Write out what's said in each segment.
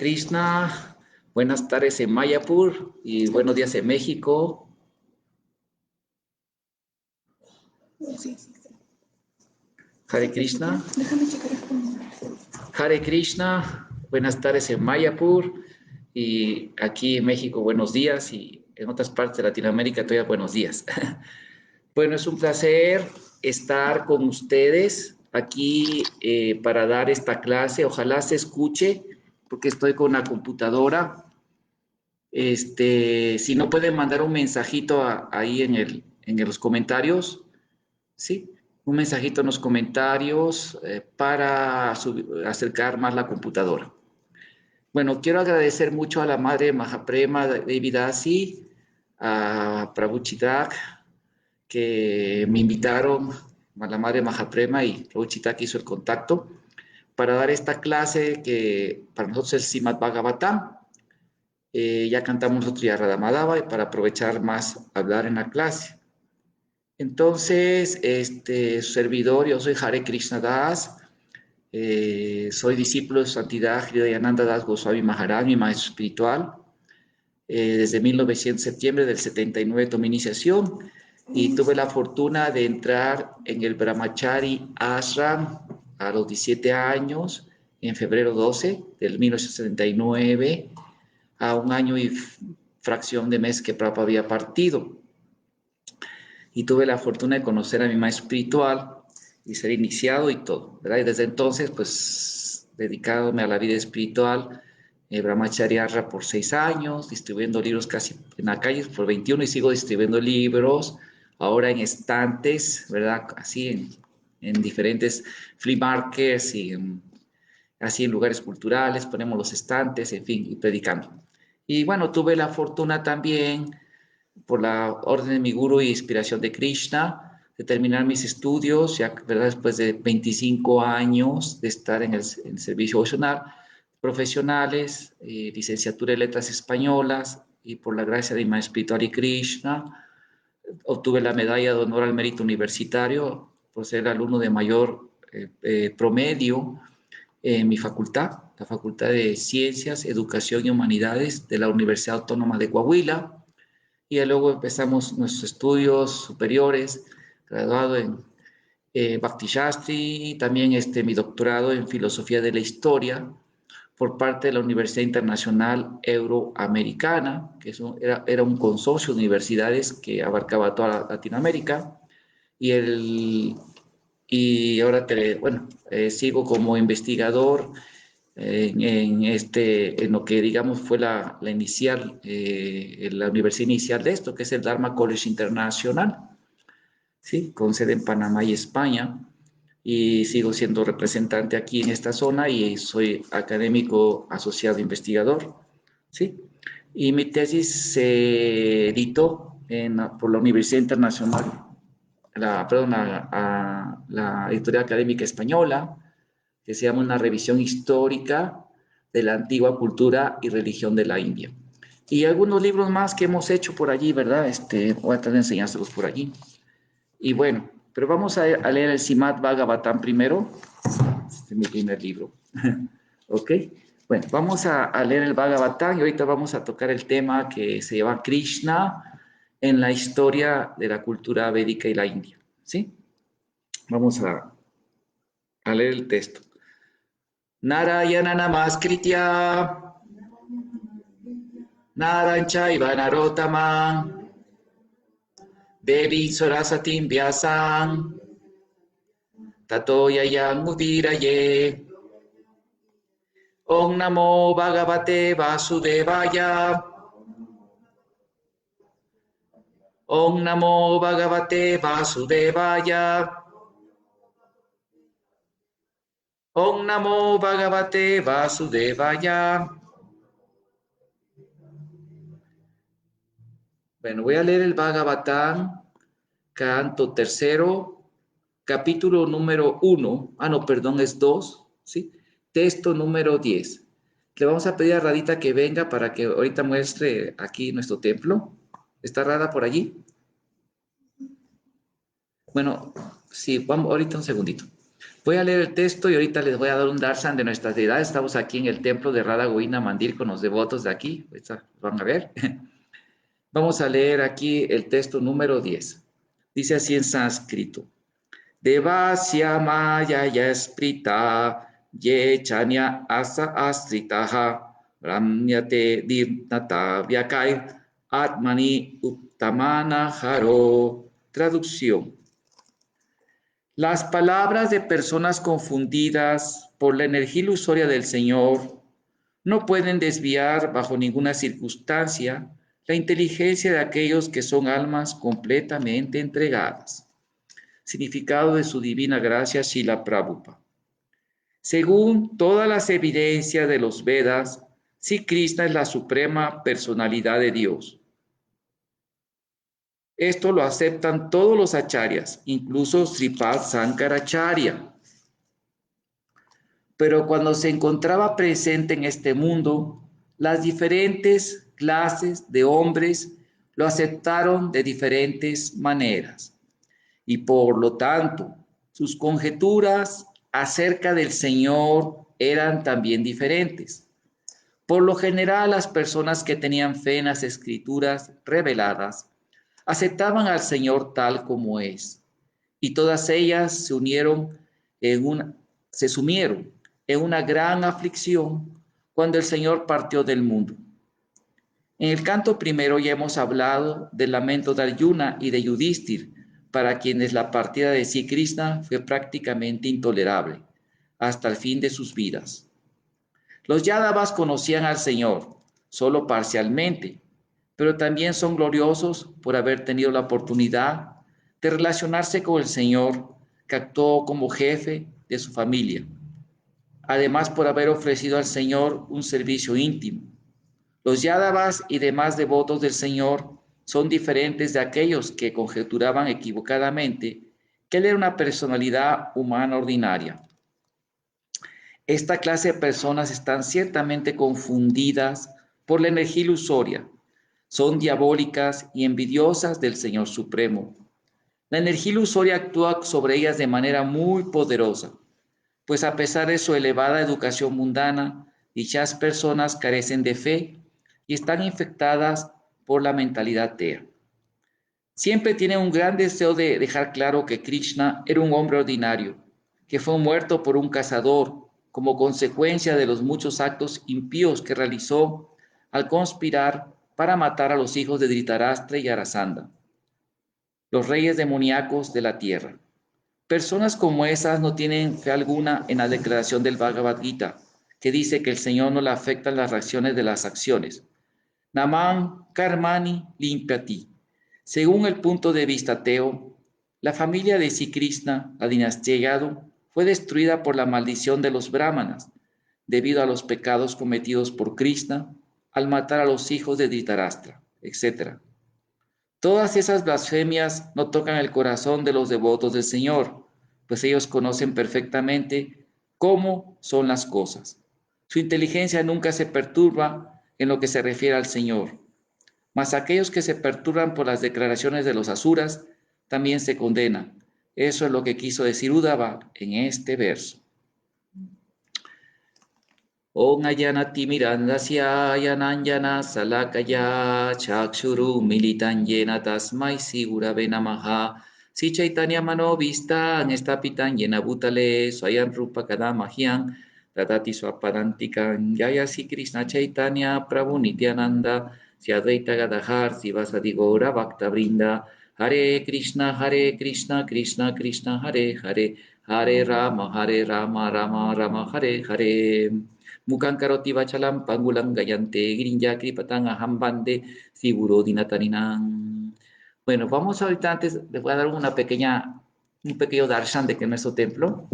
Krishna, buenas tardes en Mayapur y buenos días en México. Hare Krishna. Hare Krishna, buenas tardes en Mayapur y aquí en México buenos días y en otras partes de Latinoamérica todavía buenos días. Bueno, es un placer estar con ustedes aquí para dar esta clase. Ojalá se escuche porque estoy con la computadora. Si no pueden mandar un mensajito ahí en los comentarios, ¿sí? Un mensajito en los comentarios para acercar más la computadora. Bueno, quiero agradecer mucho a la madre Mahaprema Devidasi, a Prabhu Chitak, que me invitaron, a la madre Mahaprema, y Prabhu Chitak hizo el contacto para dar esta clase que para nosotros es Srimad Bhagavatam. Ya cantamos nosotros ya Radha Madhava y para aprovechar más hablar en la clase. Entonces, su servidor, yo soy Hare Krishna Das, soy discípulo de Santidad Hridayananda Das Goswami Maharaj, mi maestro espiritual. Desde 1900, septiembre del 79 tomé iniciación y tuve la fortuna de entrar en el Brahmachari Ashram a los 17 años, en febrero 12 del 1979, a un año y fracción de mes que Prabhupada había partido. Y tuve la fortuna de conocer a mi maestro espiritual y ser iniciado y todo, ¿verdad? Y desde entonces, pues, dedicándome a la vida espiritual, Brahmacharya por 6 años, distribuyendo libros casi en la calle por 21 y sigo distribuyendo libros, ahora en estantes, ¿verdad? Así en diferentes flea markets y así en lugares culturales, ponemos los estantes, en fin, y predicando. Y bueno, tuve la fortuna también, por la orden de mi guru y inspiración de Krishna, de terminar mis estudios, ya ¿verdad? Después de 25 años de estar en el servicio vocacional, profesionales, licenciatura en letras españolas, y por la gracia de mi maestro espiritual y Krishna, obtuve la medalla de honor al mérito universitario por ser alumno de mayor promedio en mi facultad, la Facultad de Ciencias, Educación y Humanidades de la Universidad Autónoma de Coahuila. Y luego empezamos nuestros estudios superiores, graduado en Bhakti Shastri, también mi doctorado en Filosofía de la Historia por parte de la Universidad Internacional Euroamericana, que era un consorcio de universidades que abarcaba toda Latinoamérica. Y ahora sigo como investigador en lo que digamos fue la universidad inicial de esto, que es el Dharma College Internacional, ¿sí? Con sede en Panamá y España, y sigo siendo representante aquí en esta zona y soy académico asociado investigador, ¿sí? Y mi tesis se editó por la Universidad Internacional, la Editorial Académica Española, que se llama Una revisión histórica de la antigua cultura y religión de la India. Y algunos libros más que hemos hecho por allí, ¿verdad? Voy a tratar de enseñárselos por allí. Y bueno, pero vamos a leer el Srimad Bhagavatam primero. Este es mi primer libro. ¿Ok? Bueno, vamos a leer el Bhagavatam y ahorita vamos a tocar el tema que se llama Krishna en la historia de la cultura védica y la India. ¿Sí? Vamos a leer el texto. Narayana Namaskritya Naranchaiva Narottamam Devi Sarasatim Vyasam Tato Yayam Udiraye. Om Namo Bhagavate Vasudevaya. Om Namo Bhagavate Vasudevaya. Om Namo Bhagavate Vasudevaya. Bueno, voy a leer el Bhagavatam, canto tercero, capítulo número 1. Ah, no, perdón, es 2, ¿sí? Texto número 10. Le vamos a pedir a Radita que venga para que ahorita muestre aquí nuestro templo. ¿Está Rada por allí? Bueno, sí, vamos ahorita un segundito. Voy a leer el texto y ahorita les voy a dar un darshan de nuestras deidades. Estamos aquí en el templo de Radha Govinda Mandir con los devotos de aquí. Van a ver. Vamos a leer aquí el texto número 10. Dice así en sánscrito. Devasya maya yasprita ye chanya asa astritaha ramyate dirnata vyakai atmani uttamana haro. Traducción. Las palabras de personas confundidas por la energía ilusoria del Señor no pueden desviar bajo ninguna circunstancia la inteligencia de aquellos que son almas completamente entregadas. Significado de su divina gracia Srila Prabhupada. Según todas las evidencias de los Vedas, Sri Krishna es la suprema personalidad de Dios. Esto lo aceptan todos los acharyas, incluso Sripad Sankaracharya. Pero cuando se encontraba presente en este mundo, las diferentes clases de hombres lo aceptaron de diferentes maneras. Y por lo tanto, sus conjeturas acerca del Señor eran también diferentes. Por lo general, las personas que tenían fe en las escrituras reveladas aceptaban al Señor tal como es, y todas ellas se sumieron en una gran aflicción cuando el Señor partió del mundo. En el canto primero ya hemos hablado del lamento de Arjuna y de Yudhishthir, para quienes la partida de Sri Krishna fue prácticamente intolerable hasta el fin de sus vidas. Los Yadavas conocían al Señor solo parcialmente, pero también son gloriosos por haber tenido la oportunidad de relacionarse con el Señor, que actuó como jefe de su familia. Además, por haber ofrecido al Señor un servicio íntimo. Los Yadavas y demás devotos del Señor son diferentes de aquellos que conjeturaban equivocadamente que él era una personalidad humana ordinaria. Esta clase de personas están ciertamente confundidas por la energía ilusoria. Son diabólicas y envidiosas del Señor Supremo. La energía ilusoria actúa sobre ellas de manera muy poderosa, pues a pesar de su elevada educación mundana, dichas personas carecen de fe y están infectadas por la mentalidad tea. Siempre tienen un gran deseo de dejar claro que Krishna era un hombre ordinario, que fue muerto por un cazador como consecuencia de los muchos actos impíos que realizó al conspirar para matar a los hijos de Dhritarashtra y Jarasandha, los reyes demoníacos de la tierra. Personas como esas no tienen fe alguna en la declaración del Bhagavad Gita, que dice que el Señor no le afectan las reacciones de las acciones. Naman karmani limpiati. Según el punto de vista ateo, la familia de Sri Krishna, la dinastía Yadu, fue destruida por la maldición de los brahmanas, debido a los pecados cometidos por Krishna al matar a los hijos de Dhritarashtra, etc. Todas esas blasfemias no tocan el corazón de los devotos del Señor, pues ellos conocen perfectamente cómo son las cosas. Su inteligencia nunca se perturba en lo que se refiere al Señor, mas aquellos que se perturban por las declaraciones de los asuras también se condenan. Eso es lo que quiso decir Uddhava en este verso. Om ayanati mirandasya yananjana salakaya chakshuru militan yena tasmai sigurave namaha. Si chaitanya manovista nestapitan yena bhutale swayam rupa kadamahyam tadati swapadantikan yaya si Krishna chaitanya prabhu nityananda si advaita gadahar si vasadi gaura bhakta brinda. Hare Krishna Krishna Krishna Hare Hare Hare Rama Rama Rama Hare Hare. Mukhang karoti vachalam pangulam gayante grinja kripatang aham bande figuro dinatarinam. Bueno, vamos ahorita antes, les voy a dar un pequeño darshan de que nuestro templo,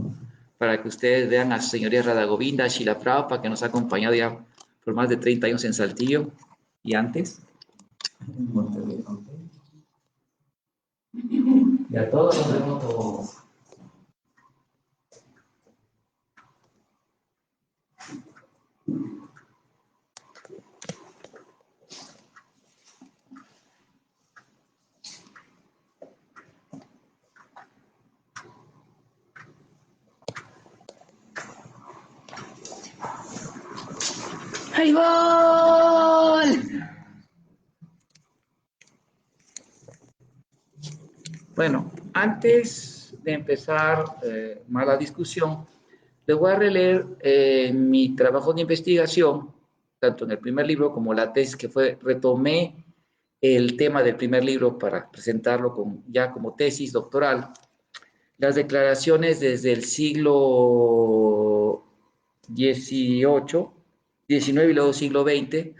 para que ustedes vean a su señoría Radha Govinda, Shila Prabhupada, que nos ha acompañado ya por más de 30 años en Saltillo y antes. Y a todos los devotos. ¡Gol! Bueno, antes de empezar más la discusión, les voy a releer mi trabajo de investigación, tanto en el primer libro como la tesis que fue, retomé el tema del primer libro para presentarlo ya como tesis doctoral, las declaraciones desde el siglo XVIII, XIX y luego siglo XX,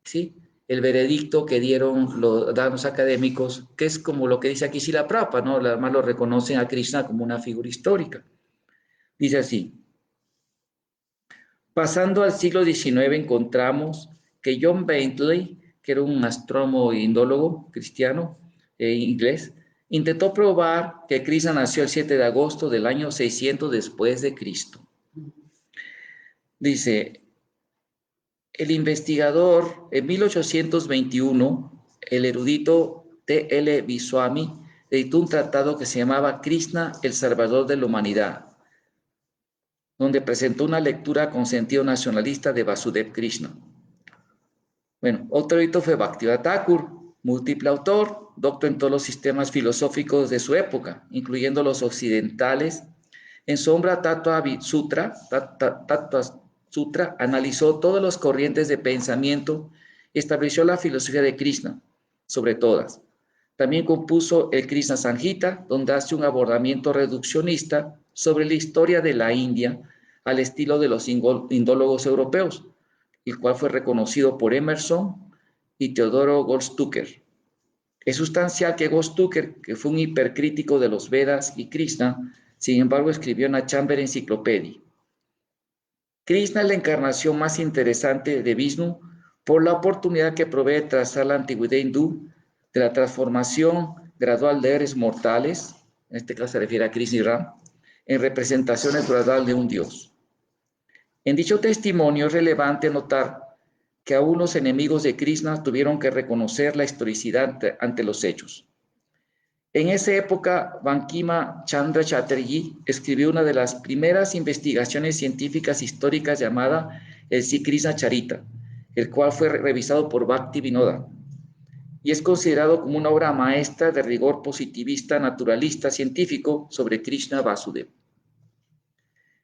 ¿sí? El veredicto que dan los académicos, que es como lo que dice aquí Srila Prabhupada, ¿no? Además lo reconocen a Krishna como una figura histórica. Dice así: pasando al siglo XIX encontramos que John Bentley, que era un astrónomo e indólogo cristiano inglés, intentó probar que Krishna nació el 7 de agosto del año 600 después de Cristo. Dice, el investigador en 1821, el erudito T.L. Biswami, editó un tratado que se llamaba Krishna, el Salvador de la Humanidad, donde presentó una lectura con sentido nacionalista de Vasudev Krishna. Bueno, otro hito fue Bhaktivinoda Thakur, múltiple autor, doctor en todos los sistemas filosóficos de su época, incluyendo los occidentales. En Sombra Tattva Sutra, analizó todas las corrientes de pensamiento y estableció la filosofía de Krishna sobre todas. También compuso el Krishna Sanjita, donde hace un abordamiento reduccionista sobre la historia de la India al estilo de los indólogos europeos, el cual fue reconocido por Emerson y Teodoro Goldstucker. Es sustancial que Goldstucker, que fue un hipercrítico de los Vedas y Krishna, sin embargo escribió una Chamber Encyclopedia. Krishna es la encarnación más interesante de Vishnu por la oportunidad que provee de trazar la antigüedad hindú de la transformación gradual de seres mortales, en este caso se refiere a Krishna y Ram, en representaciones graduales de un dios. En dicho testimonio es relevante notar que aún los enemigos de Krishna tuvieron que reconocer la historicidad ante los hechos. En esa época, Bankima Chandra Chatterjee escribió una de las primeras investigaciones científicas históricas llamada el Sri Krishna Charita, el cual fue revisado por Bhaktivinoda y es considerado como una obra maestra de rigor positivista, naturalista, científico sobre Krishna Vasudev.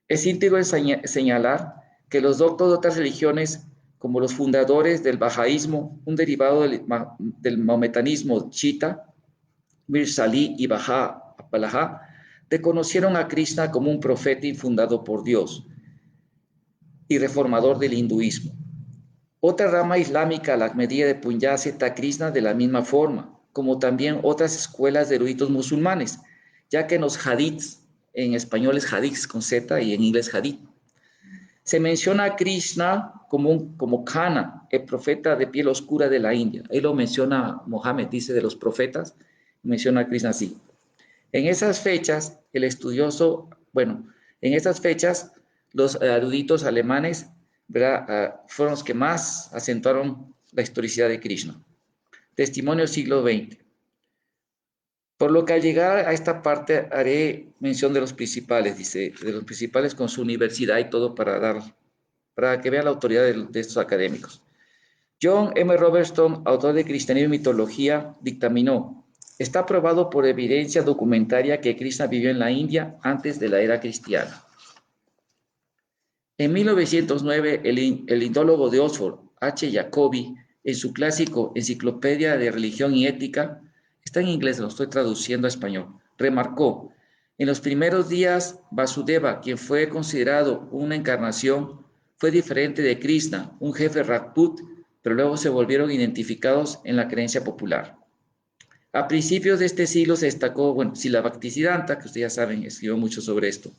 Es íntegro señalar que los doctos de otras religiones, como los fundadores del bahaísmo, un derivado del maometanismo chiita, Mir Salih y Baha Apalaha, reconocieron a Krishna como un profeta infundado por Dios y reformador del hinduismo. Otra rama islámica, la Ahmadiyya de Punjab, cita a Krishna de la misma forma, como también otras escuelas de eruditos musulmanes, ya que en los hadiths, en español es hadiths con Z y en inglés hadith, se menciona a Krishna como Kana, el profeta de piel oscura de la India. Ahí lo menciona Mohammed, dice de los profetas, menciona a Krishna así. En esas fechas, en esas fechas, los eruditos alemanes, ¿verdad? Fueron los que más acentuaron la historicidad de Krishna. Testimonio siglo XX. Por lo que al llegar a esta parte haré mención de los principales, dice, de los principales con su universidad y todo para que vean la autoridad de estos académicos. John M. Robertson, autor de Cristianismo y Mitología, dictaminó: está probado por evidencia documentaria que Krishna vivió en la India antes de la era cristiana. En 1909, el indólogo de Oxford, H. Jacobi, en su clásico Enciclopedia de Religión y Ética, está en inglés, lo estoy traduciendo a español, remarcó: en los primeros días, Vasudeva, quien fue considerado una encarnación, fue diferente de Krishna, un jefe Rajput, pero luego se volvieron identificados en la creencia popular. A principios de este siglo se destacó, Srila Bhaktisiddhanta, que ustedes ya saben, escribió mucho sobre esto.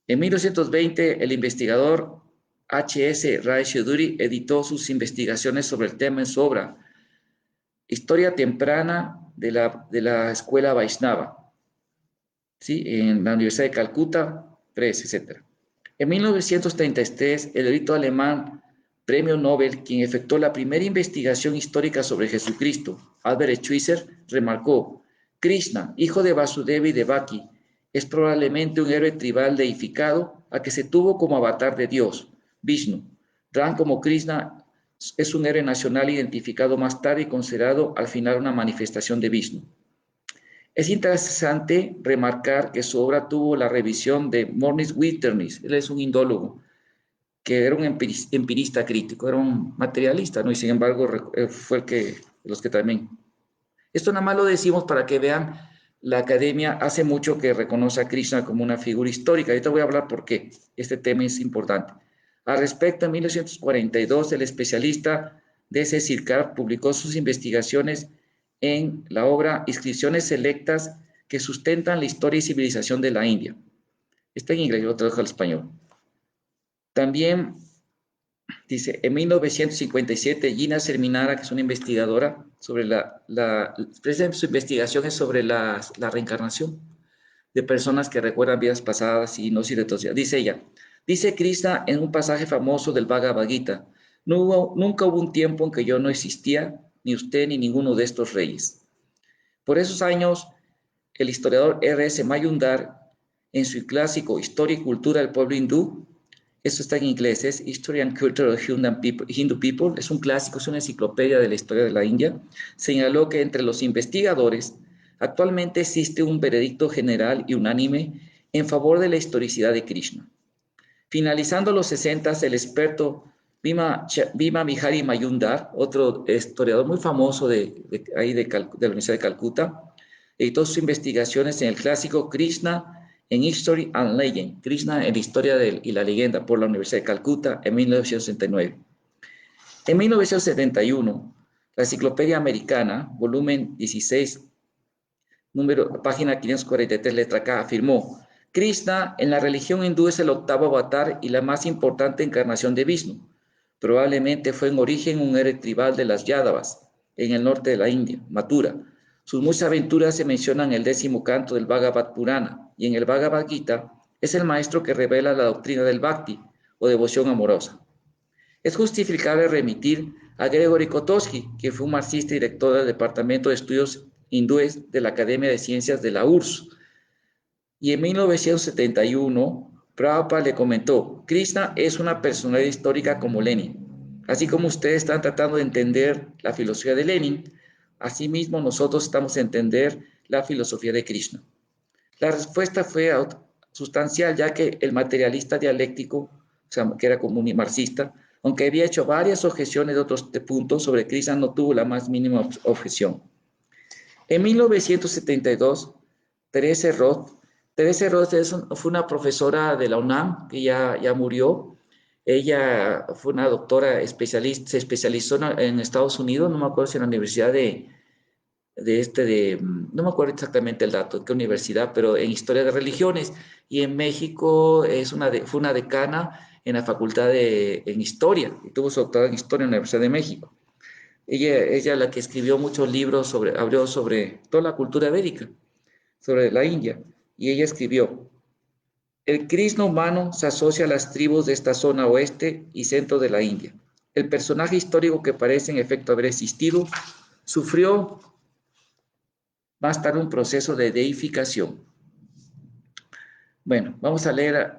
En 1920, el investigador H.S. Ray Chaudhuri editó sus investigaciones sobre el tema en su obra Historia temprana de la escuela Vaishnava, ¿sí? En la Universidad de Calcuta, Press, etc. En 1933, el erudito alemán Premio Nobel, quien efectuó la primera investigación histórica sobre Jesucristo, Albert Schweitzer, remarcó: Krishna, hijo de Vasudeva y Devaki, es probablemente un héroe tribal deificado a que se tuvo como avatar de Dios, Vishnu, Ram como Krishna es un héroe nacional identificado más tarde y considerado al final una manifestación de Vishnu. Es interesante remarcar que su obra tuvo la revisión de Maurice Witternis, él es un indólogo, que era un empirista crítico, era un materialista, ¿no? Y sin embargo fue el que, los que también. Esto nada más lo decimos para que vean, la academia hace mucho que reconoce a Krishna como una figura histórica. Ahorita voy a hablar por qué este tema es importante. Al respecto, en 1942, el especialista D.C. Sircar publicó sus investigaciones en la obra Inscripciones Selectas que sustentan la historia y civilización de la India. Está en inglés, yo lo traduzco al español. También dice, en 1957, Gina Serminara, que es una investigadora, sobre su investigación es sobre la reencarnación de personas que recuerdan vidas pasadas y no retroceden. Dice ella, dice Krishna en un pasaje famoso del Bhagavad Gita, nunca hubo un tiempo en que yo no existía, ni usted ni ninguno de estos reyes. Por esos años, el historiador R.S. Majumdar, en su clásico Historia y Cultura del Pueblo Hindú, eso está en inglés, es History and Culture of Hindu People, es un clásico, es una enciclopedia de la historia de la India, señaló que entre los investigadores actualmente existe un veredicto general y unánime en favor de la historicidad de Krishna. Finalizando los 60, el experto Bhima Vihari Majumdar, otro historiador muy famoso de la Universidad de Calcuta, editó sus investigaciones en el clásico Krishna en History and Legend, Krishna en la historia y la leyenda, por la Universidad de Calcuta en 1969. En 1971, la Enciclopedia Americana, volumen 16, página 543, letra K, afirmó: Krishna en la religión hindú es el octavo avatar y la más importante encarnación de Vishnu. Probablemente fue en origen un héroe tribal de las Yadavas, en el norte de la India, Mathura. Sus muchas aventuras se mencionan en el 10º canto del Bhagavad Purana, y en el Bhagavad Gita es el maestro que revela la doctrina del Bhakti, o devoción amorosa. Es justificable remitir a Gregory Kotovsky, que fue un marxista y director del Departamento de Estudios Hindúes de la Academia de Ciencias de la URSS. Y en 1971, Prabhupada le comentó, Krishna es una personalidad histórica como Lenin. Así como ustedes están tratando de entender la filosofía de Lenin, asimismo nosotros estamos a entender la filosofía de Krishna. La respuesta fue sustancial, ya que el materialista dialéctico, o sea, que era como un marxista, aunque había hecho varias objeciones de otros puntos sobre Krishna, no tuvo la más mínima objeción. En 1972, Teresa Roth fue una profesora de la UNAM, que ya murió. Ella fue una doctora especialista, se especializó en Estados Unidos, no me acuerdo si en la Universidad no me acuerdo exactamente el dato, de qué universidad, pero en Historia de Religiones. Y en México fue una decana en la Facultad en Historia, y tuvo su doctorado en Historia en la Universidad de México. Ella la que escribió muchos libros habló sobre toda la cultura védica, sobre la India, y ella escribió: el Krishna humano se asocia a las tribus de esta zona oeste y centro de la India. El personaje histórico que parece en efecto haber existido sufrió más tarde un proceso de deificación. Bueno, vamos a leer,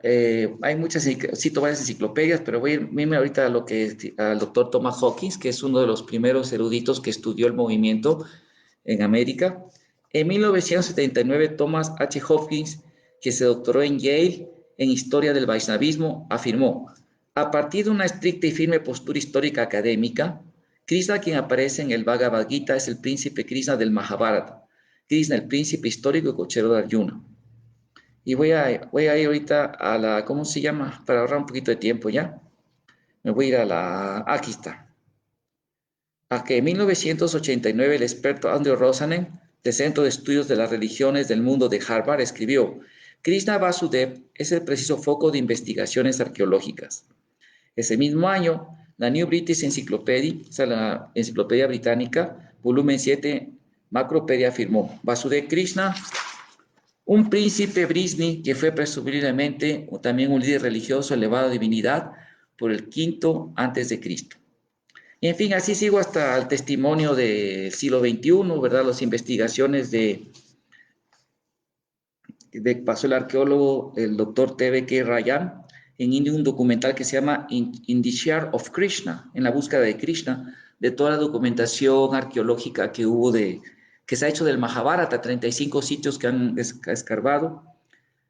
hay muchas, cito varias enciclopedias, pero voy a irme ahorita a lo que es al doctor Thomas Hawkins, que es uno de los primeros eruditos que estudió el movimiento en América. En 1979, Thomas H. Hopkins, que se doctoró en Yale en Historia del Vaishnavismo, afirmó: a partir de una estricta y firme postura histórica académica, Krishna, quien aparece en el Bhagavad Gita, es el príncipe Krishna del Mahabharata. Krishna, el príncipe histórico y cochero de Arjuna. Y voy a ir ahorita a la, ¿cómo se llama? Para ahorrar un poquito de tiempo ya. Me voy a ir aquí está. A que en 1989 el experto Andrew Rosanen, del Centro de Estudios de las Religiones del Mundo de Harvard, escribió: Krishna Vasudev es el preciso foco de investigaciones arqueológicas. Ese mismo año, la New British Encyclopedia, o sea, la Enciclopedia Británica, volumen 7, Macropedia, afirmó: Vasudev Krishna, un príncipe Brisni que fue presumiblemente también un líder religioso elevado a divinidad por el V a.C. Y en fin, así sigo hasta el testimonio del siglo XXI, ¿verdad? Las investigaciones pasó el arqueólogo, el doctor T.B.K. Rayan, en India un documental que se llama In the Share of Krishna, en la búsqueda de Krishna, de toda la documentación arqueológica que hubo que se ha hecho del Mahabharata, 35 sitios que han escarbado.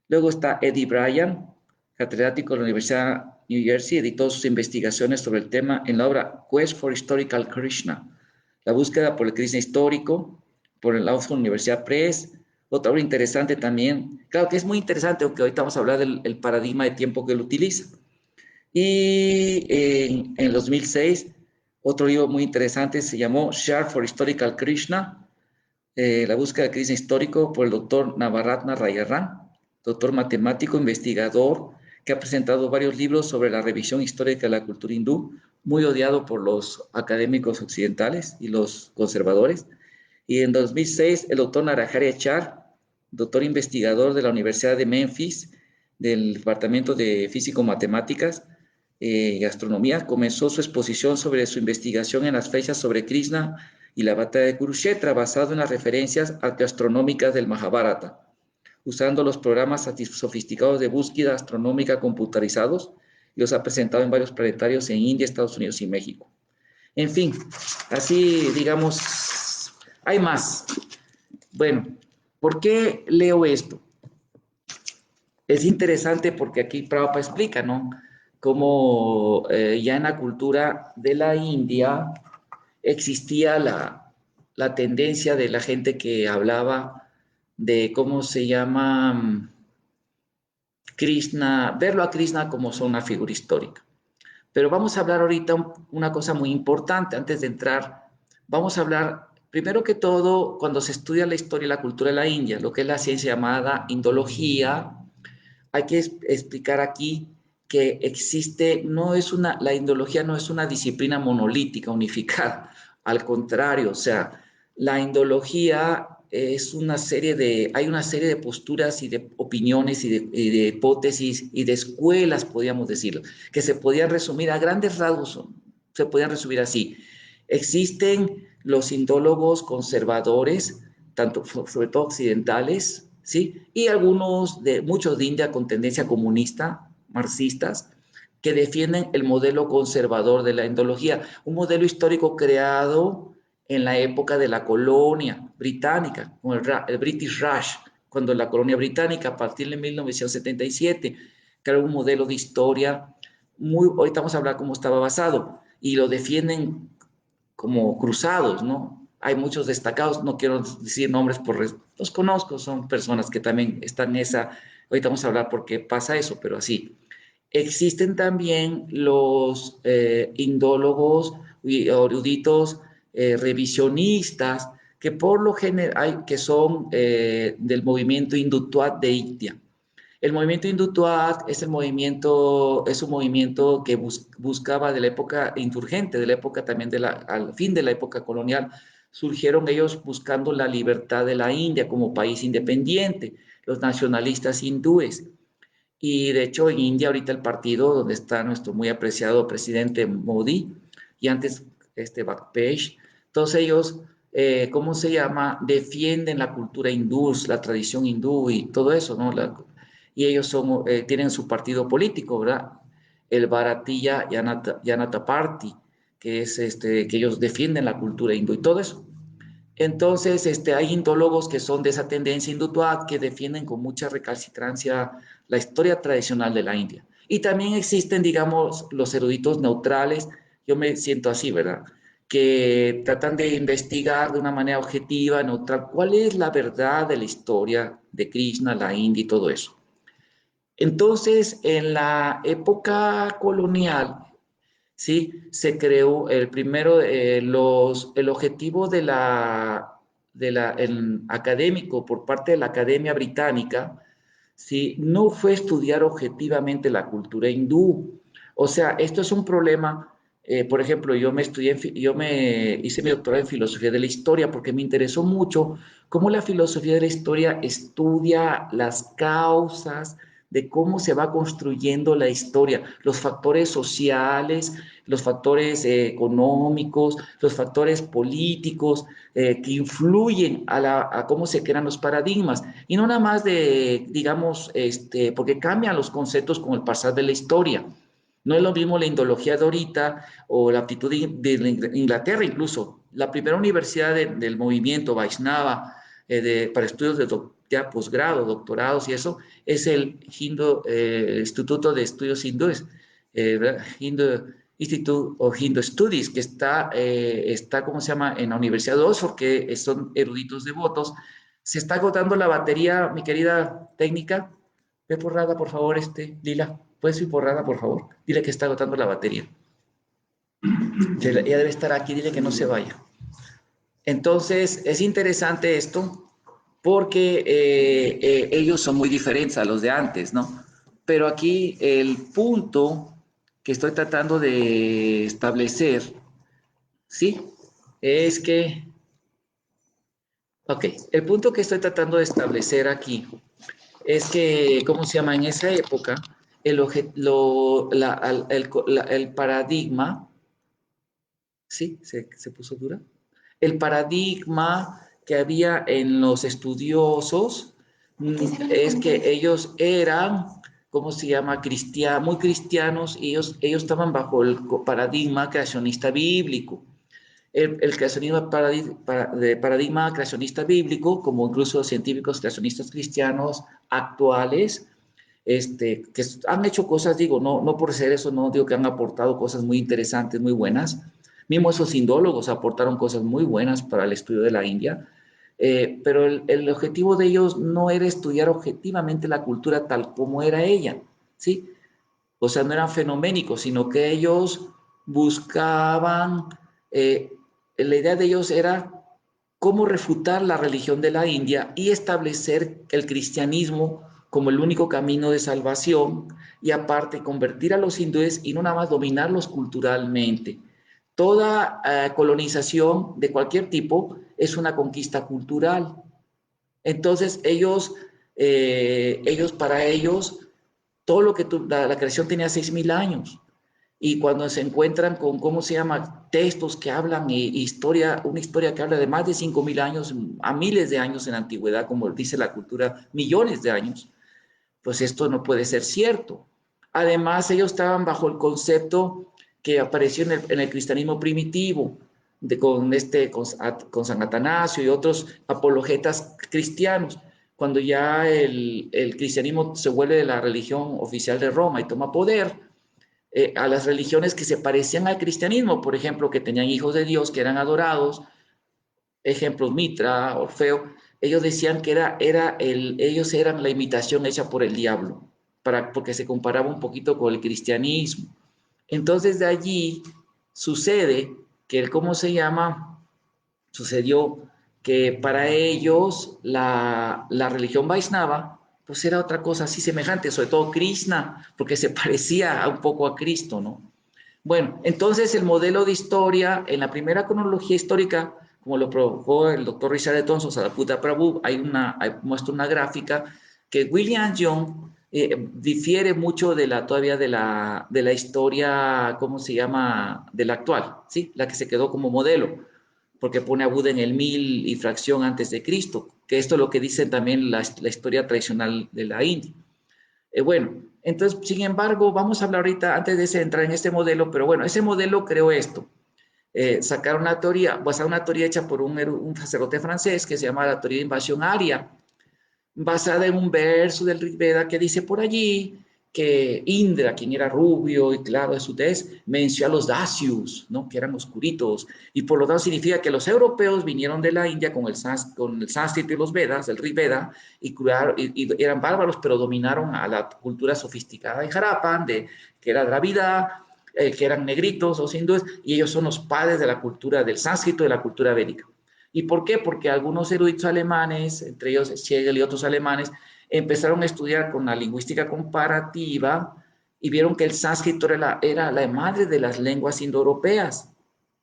Luego está Eddie Bryan, catedrático de la Universidad de New Jersey, editó sus investigaciones sobre el tema en la obra Quest for Historical Krishna, la búsqueda por el Krishna histórico, por la Oxford Universidad Press. Otra obra interesante también, claro que es muy interesante, aunque ahorita vamos a hablar del paradigma de tiempo que él utiliza. Y en 2006, otro libro muy interesante se llamó Share for Historical Krishna, la búsqueda del Krishna histórico, por el doctor Navaratna Rayaran, doctor matemático, investigador, que ha presentado varios libros sobre la revisión histórica de la cultura hindú, muy odiado por los académicos occidentales y los conservadores. Y en 2006, el doctor Narahari Achar, doctor investigador de la Universidad de Memphis, del Departamento de Físico-Matemáticas y Astronomía, comenzó su exposición sobre su investigación en las fechas sobre Krishna y la batalla de Kurukshetra, basado en las referencias arqueoastronómicas del Mahabharata, usando los programas sofisticados de búsqueda astronómica computarizados, y los ha presentado en varios planetarios en India, Estados Unidos y México. En fin, así digamos, hay más. Bueno, ¿por qué leo esto? Es interesante porque aquí Prabhupada explica, ¿no? Cómo ya en la cultura de la India existía la tendencia de la gente que hablaba de cómo se llama Krishna, verlo a Krishna como una figura histórica. Pero vamos a hablar ahorita una cosa muy importante antes de entrar. Vamos a hablar, primero que todo, cuando se estudia la historia y la cultura de la India, lo que es la ciencia llamada indología, hay que explicar aquí que existe, la indología no es una disciplina monolítica, unificada, al contrario, o sea, la indología hay una serie de posturas y de opiniones y de hipótesis y de escuelas, podríamos decirlo, que se podían resumir a grandes rasgos, se podían resumir así. Existen los indólogos conservadores, tanto, sobre todo occidentales, ¿sí? Y muchos de India con tendencia comunista, marxistas, que defienden el modelo conservador de la indología, un modelo histórico creado en la época de la colonia británica, con el British Raj, cuando la colonia británica, a partir de 1977, creó un modelo de historia ahorita vamos a hablar cómo estaba basado, y lo defienden como cruzados, ¿no? Hay muchos destacados, no quiero decir nombres, los conozco, son personas que también están en ahorita vamos a hablar por qué pasa eso, pero así. Existen también los indólogos y eruditos revisionistas, que por lo general que son del movimiento hindutva de India. El movimiento hindutva es un movimiento que buscaba de la época insurgente, de la época también al fin de la época colonial. Surgieron ellos buscando la libertad de la India como país independiente, los nacionalistas hindúes. Y de hecho en India ahorita el partido donde está nuestro muy apreciado presidente Modi y antes Bajpayee, todos ellos, ¿cómo se llama? Defienden la cultura hindú, la tradición hindú y todo eso, ¿no? Y ellos tienen su partido político, ¿verdad? El Bharatiya Janata Party, que es que ellos defienden la cultura hindú y todo eso. Entonces, hay indólogos que son de esa tendencia hindutva que defienden con mucha recalcitrancia la historia tradicional de la India. Y también existen, digamos, los eruditos neutrales, yo me siento así, ¿verdad? Que tratan de investigar de una manera objetiva, neutral, cuál es la verdad de la historia de Krishna, la India y todo eso. Entonces, en la época colonial, ¿sí? Se creó el objetivo el académico por parte de la Academia Británica, ¿sí? No fue estudiar objetivamente la cultura hindú. O sea, esto es un problema. Por ejemplo, yo me hice mi doctorado en filosofía de la historia porque me interesó mucho cómo la filosofía de la historia estudia las causas de cómo se va construyendo la historia, los factores sociales, los factores económicos, los factores políticos que influyen a cómo se crean los paradigmas. Y no nada más de, digamos, porque cambian los conceptos con el pasar de la historia. No es lo mismo la indología de ahorita o la aptitud de Inglaterra incluso. La primera universidad del movimiento Vaishnava para estudios de ya posgrado, doctorados y eso, es el Instituto de Estudios Hindúes, Hindu Institute of Hindu Studies, que está, ¿cómo se llama?, en la Universidad de Oxford, que son eruditos devotos. Se está agotando la batería, mi querida técnica. Ve por Rada, por favor, Lila. ¿Puedes ir por Rada, por favor? Dile que está agotando la batería. Ella debe estar aquí, dile que no se vaya. Entonces, es interesante esto porque ellos son muy diferentes a los de antes, ¿no? Pero aquí el punto que estoy tratando de establecer, ¿sí? Es que, ok, el punto que estoy tratando de establecer aquí es que, ¿cómo se llama? En esa época, el paradigma, ¿sí? ¿Se puso dura? El paradigma que había en los estudiosos es que ellos eran, ¿cómo se llama? Muy cristianos, y ellos estaban bajo el paradigma creacionista bíblico. El creacionismo de paradigma creacionista bíblico, como incluso científicos creacionistas cristianos actuales, que han hecho cosas, digo, no por ser eso, no digo que han aportado cosas muy interesantes, muy buenas. Mismo esos indólogos aportaron cosas muy buenas para el estudio de la India, pero el objetivo de ellos no era estudiar objetivamente la cultura tal como era ella, ¿sí? O sea, no eran fenoménicos, sino que ellos buscaban, la idea de ellos era cómo refutar la religión de la India y establecer el cristianismo como el único camino de salvación y aparte convertir a los hindúes y no nada más dominarlos culturalmente. Toda colonización de cualquier tipo es una conquista cultural. Entonces para ellos, todo lo que la creación tenía 6.000 años. Y cuando se encuentran con, ¿cómo se llama?, textos que hablan, una historia que habla de más de 5.000 años, a miles de años en la antigüedad, como dice la cultura, millones de años, pues esto no puede ser cierto. Además, ellos estaban bajo el concepto que apareció en el cristianismo primitivo, con San Atanasio y otros apologetas cristianos, cuando ya el cristianismo se vuelve la religión oficial de Roma y toma poder, a las religiones que se parecían al cristianismo, por ejemplo, que tenían hijos de Dios, que eran adorados, ejemplos Mitra, Orfeo, ellos decían que ellos eran la imitación hecha por el diablo, porque se comparaba un poquito con el cristianismo. Entonces de allí sucede que ¿cómo se llama? Sucedió que para ellos la religión Vaisnava pues era otra cosa así semejante, sobre todo Krishna, porque se parecía un poco a Cristo, ¿no? Bueno, entonces el modelo de historia, en la primera cronología histórica, como lo provocó el doctor Richard Thompson, Sariputta Prabhu, muestra una gráfica que William Young difiere mucho todavía de la historia, ¿cómo se llama?, de la actual, ¿sí? La que se quedó como modelo, porque pone a Buda en el 1000 y fracción antes de Cristo, que esto es lo que dice también la historia tradicional de la India. Bueno, entonces, sin embargo, vamos a hablar ahorita, antes de entrar en este modelo, pero bueno, ese modelo creó esto. Sacar una teoría, basada en una teoría hecha por un sacerdote francés que se llama la teoría de invasión aria, basada en un verso del Rig Veda que dice por allí que Indra, quien era rubio y claro de su tez, venció a los dacius, ¿no?, que eran oscuritos, y por lo tanto significa que los europeos vinieron de la India con el sánscrito y los Vedas, el Rig Veda, y eran bárbaros, pero dominaron a la cultura sofisticada de Harappan, que era Dravida, que eran negritos o hindúes, y ellos son los padres de la cultura del sánscrito y de la cultura védica. ¿Y por qué? Porque algunos eruditos alemanes, entre ellos Schlegel y otros alemanes, empezaron a estudiar con la lingüística comparativa y vieron que el sánscrito era la madre de las lenguas indoeuropeas,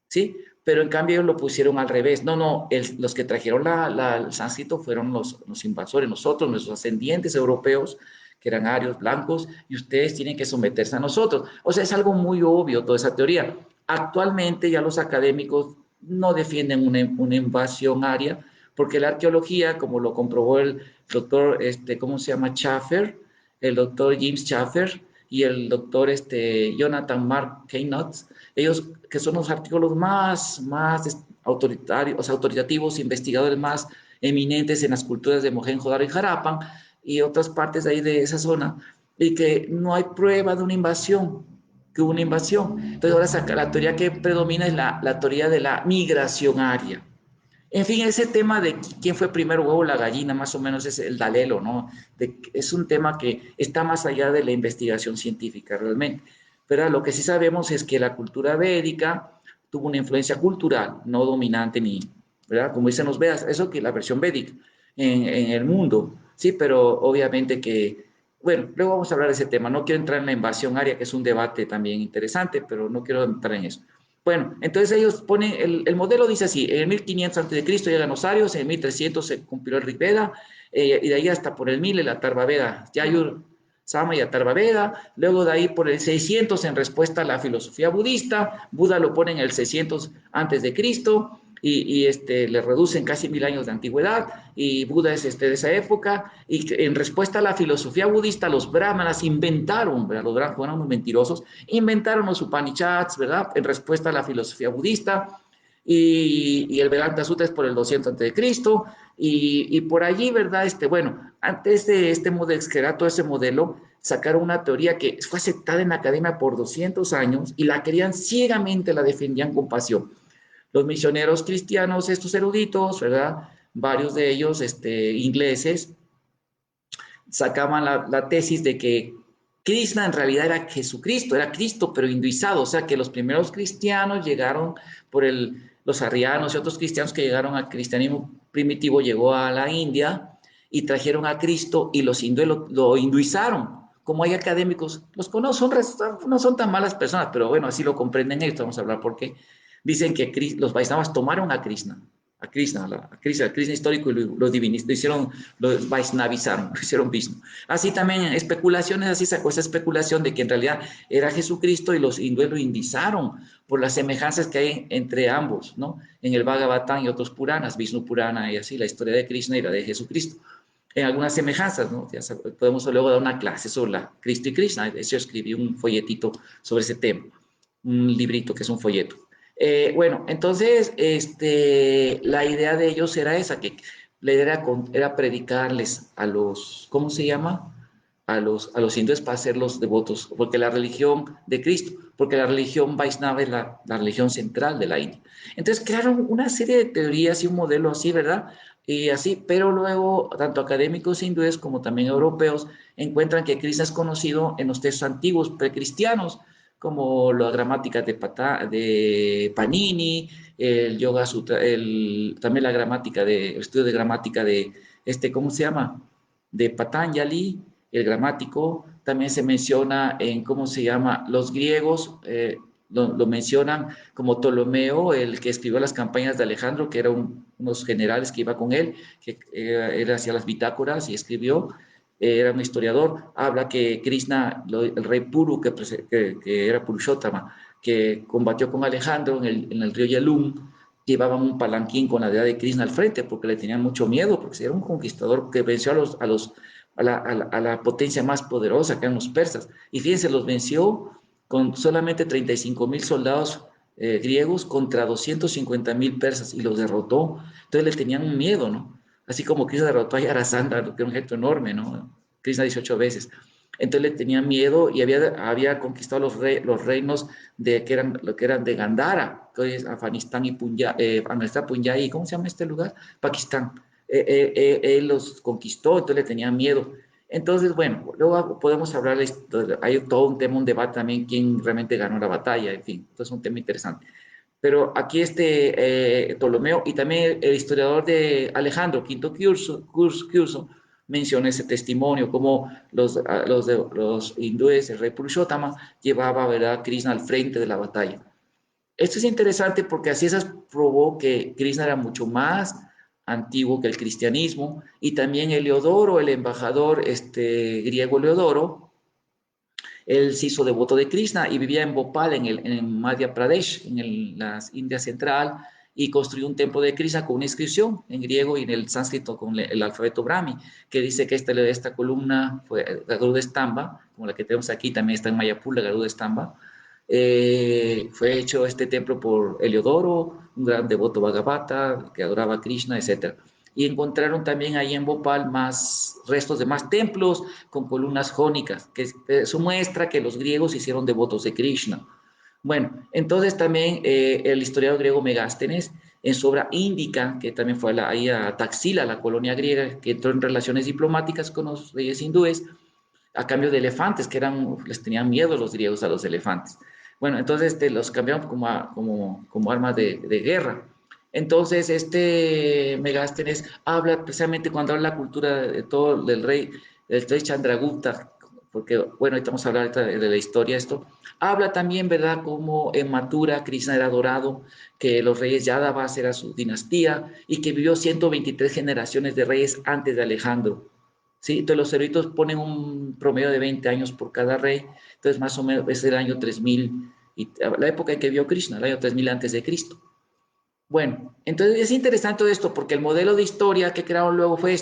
¿sí? Pero en cambio ellos lo pusieron al revés. No, los que trajeron el sánscrito fueron los invasores, nosotros, nuestros ascendientes europeos, que eran arios, blancos, y ustedes tienen que someterse a nosotros. O sea, es algo muy obvio toda esa teoría. Actualmente ya los académicos no defienden una invasión aria, porque la arqueología, como lo comprobó el doctor, ¿cómo se llama? Schaffer, el doctor James Schaffer y el doctor Jonathan Mark Keynote, ellos que son los artículos más autoritarios, o sea, autoritativos, investigadores más eminentes en las culturas de Mohenjo-Daro y Harappan y otras partes de ahí de esa zona, y que no hay prueba de una invasión, que hubo una invasión. Entonces ahora la teoría que predomina es la teoría de la migración aria. En fin, ese tema de quién fue primero huevo o la gallina, más o menos es el dalelo, ¿no? Es un tema que está más allá de la investigación científica realmente. Pero lo que sí sabemos es que la cultura védica tuvo una influencia cultural, no dominante ni, ¿verdad? Como dicen los Vedas, eso que la versión védica en el mundo, sí, pero obviamente que, bueno, luego vamos a hablar de ese tema. No quiero entrar en la invasión aria, que es un debate también interesante, pero no quiero entrar en eso. Bueno, entonces ellos ponen, el modelo dice así, en el 1500 a.C. llegan los arios, en el 1300 se cumplió el Rig Veda, y de ahí hasta por el 1000 el Atharva Veda, Yayur, Sama y Atharva Veda, luego de ahí por el 600 en respuesta a la filosofía budista, Buda lo pone en el 600 antes de Cristo, le reducen casi 1000 años de antigüedad, y Buda es de esa época, y en respuesta a la filosofía budista, los brahmanas inventaron, ¿verdad? Los brahmanas fueron muy mentirosos, inventaron los Upanishads, ¿verdad? En respuesta a la filosofía budista, y el Vedanta Sutra es por el 200 antes de Cristo, y por allí, ¿verdad? Bueno, antes de este modelo, que era todo ese modelo, sacaron una teoría que fue aceptada en la academia por 200 años y la querían ciegamente, la defendían con pasión. Los misioneros cristianos, estos eruditos, ¿verdad? Varios de ellos, ingleses, sacaban la tesis de que Krishna en realidad era Jesucristo, era Cristo, pero hinduizado, o sea que los primeros cristianos llegaron por los arrianos y otros cristianos que llegaron al cristianismo primitivo, llegó a la India y trajeron a Cristo y los hindúes lo hinduizaron. Como hay académicos, los conozco, no son tan malas personas, pero bueno, así lo comprenden ellos, vamos a hablar por qué. Dicen que los Vaisnavas tomaron a Krishna histórico, y lo divinizaron, lo Vaisnavizaron, lo hicieron Vishnu. Así también especulaciones, así sacó esa especulación de que en realidad era Jesucristo y los hindúes lo indizaron por las semejanzas que hay entre ambos, ¿no? En el Bhagavatam y otros Puranas, Vishnu Purana y así, la historia de Krishna y la de Jesucristo. En algunas semejanzas, ¿no? Ya podemos luego dar una clase sobre la Cristo y Krishna. De hecho, escribí un folletito sobre ese tema, un librito que es un folleto. Bueno, entonces, la idea de ellos era esa, que la idea era predicarles a los, ¿cómo se llama? A los hindúes para hacerlos devotos, porque la religión de Cristo, porque la religión Vaisnava es la religión central de la India. Entonces crearon una serie de teorías y un modelo así, ¿verdad? Y así, pero luego tanto académicos hindúes como también europeos encuentran que Krishna es conocido en los textos antiguos precristianos, como la gramática de Panini, el Yoga Sutra, también la gramática el estudio de gramática de ¿cómo se llama? De Patanjali, el gramático. También se menciona en, ¿cómo se llama? Los griegos lo mencionan como Ptolomeo, el que escribió las campañas de Alejandro, que eran unos generales que iba con él, que él hacía las bitácoras y escribió. Era un historiador, habla que Krishna, el rey Puru, que era Purushottama, que combatió con Alejandro en el río Yalum, llevaban un palanquín con la deidad de Krishna al frente porque le tenían mucho miedo, porque era un conquistador que venció a la potencia más poderosa, que eran los persas. Y fíjense, los venció con solamente 35,000 soldados griegos contra 250,000 persas y los derrotó. Entonces le tenían un miedo, ¿no? Así como Krishna derrotó a Yarasandha, que era un ejército enorme, ¿no? Krishna 18 veces. Entonces le tenían miedo y había conquistado los reinos lo que eran de Gandhara, que hoy es Afganistán y Punjab, ¿cómo se llama este lugar? Pakistán. Él los conquistó, entonces le tenían miedo. Entonces, bueno, luego podemos hablar, hay todo un tema, un debate también, quién realmente ganó la batalla, en fin, entonces es un tema interesante. Pero aquí Ptolomeo y también el historiador de Alejandro, Quinto Curso, menciona ese testimonio, como los hindúes, el rey Purushottama, llevaba, ¿verdad?, a Krishna al frente de la batalla. Esto es interesante porque así esas probó que Krishna era mucho más antiguo que el cristianismo, y también Heliodoro, el embajador griego Heliodoro, él se hizo devoto de Krishna y vivía en Bhopal, en Madhya Pradesh, en la India Central, y construyó un templo de Krishna con una inscripción en griego y en el sánscrito con el alfabeto Brahmi, que dice que esta columna fue la Garuda Stamba, como la que tenemos aquí, también está en Mayapur, la Garuda Stamba. Fue hecho este templo por Heliodoro, un gran devoto Bhagavata, que adoraba a Krishna, etc. Y encontraron también ahí en Bhopal más restos de más templos con columnas jónicas, que eso muestra que los griegos hicieron devotos de Krishna. Bueno, entonces también el historiador griego Megástenes, en su obra Índica, que también fue ahí a Taxila, la colonia griega, que entró en relaciones diplomáticas con los reyes hindúes, a cambio de elefantes, les tenían miedo los griegos a los elefantes. Bueno, entonces los cambiaron como armas de guerra. Entonces, Megástenes habla precisamente cuando habla la cultura de todo del rey Chandragupta, porque, bueno, ahorita vamos a hablar de la historia esto, habla también, ¿verdad?, como en Mathura Krishna era adorado, que los reyes Yadavas era su dinastía y que vivió 123 generaciones de reyes antes de Alejandro. ¿Sí? Entonces los eruditos ponen un promedio de 20 años por cada rey, entonces más o menos es el año 3000, y la época en que vio Krishna, el año 3000 antes de Cristo. Bueno, entonces es interesante todo esto porque el modelo de historia que crearon luego fue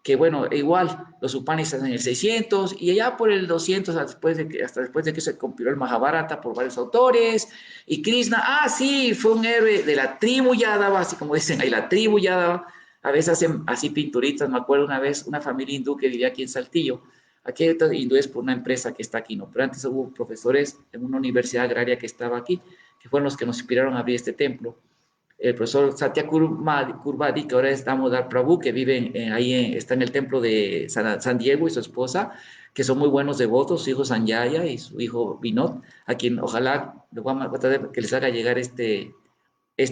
que bueno, igual los Upanishads en el 600 y allá por el 200 hasta después de que se compiló el Mahabharata por varios autores, y Krishna, sí, fue un héroe de la tribu Yadava, así como dicen ahí, la tribu Yadava. A veces hacen así pinturitas. Me acuerdo una vez una familia hindú que vivía aquí en Saltillo. Aquí hay hindúes por una empresa que está aquí, ¿no? Pero antes hubo profesores en una universidad agraria que estaba aquí, que fueron los que nos inspiraron a abrir este templo. El profesor Satya Kurvadi, que ahora es Damodar Prabhu, que vive ahí, está en el templo de San Diego, y su esposa, que son muy buenos devotos, su hijo Sanjaya y su hijo Vinod, a quien ojalá que les haga llegar este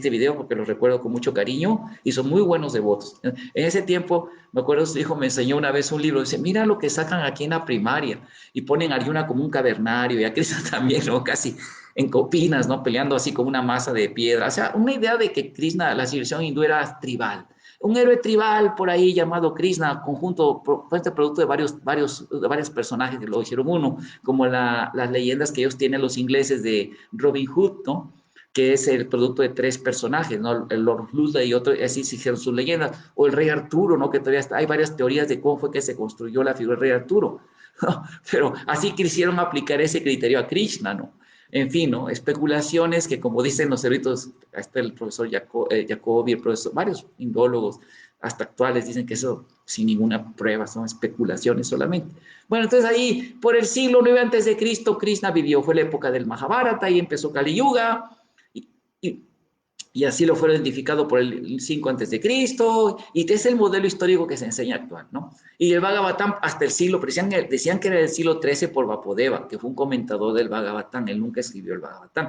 video porque los recuerdo con mucho cariño y son muy buenos devotos. En ese tiempo, me acuerdo, su hijo me enseñó una vez un libro, dice, mira lo que sacan aquí en la primaria, y ponen a Arjuna como un cavernario y a Krishna también, ¿no? Casi en copinas, ¿no? Peleando así con una masa de piedra. O sea, una idea de que Krishna, la civilización hindú era tribal. Un héroe tribal por ahí llamado Krishna, fue este producto de varios personajes que lo hicieron uno, como las leyendas que ellos tienen los ingleses de Robin Hood, ¿no? Que es el producto de tres personajes, ¿no? El Lord Ludley y otro, así se hicieron sus leyendas, o el rey Arturo, ¿no? Que todavía hay varias teorías de cómo fue que se construyó la figura del rey Arturo, ¿no? Pero así quisieron aplicar ese criterio a Krishna, ¿no? En fin, ¿no? Especulaciones que, como dicen los eruditos, hasta el profesor Jacobi, el profesor, varios indólogos, hasta actuales, dicen que eso sin ninguna prueba, son especulaciones solamente. Bueno, entonces ahí, por el siglo IX antes de Cristo, Krishna vivió, fue la época del Mahabharata, y empezó Kali Yuga, y, y así lo fue identificado por el 5 antes de Cristo, y es el modelo histórico que se enseña actual, ¿no? Y el Bhagavatam hasta el siglo, decían que era del siglo XIII por Vapodeva, que fue un comentador del Bhagavatam, él nunca escribió el Bhagavatam,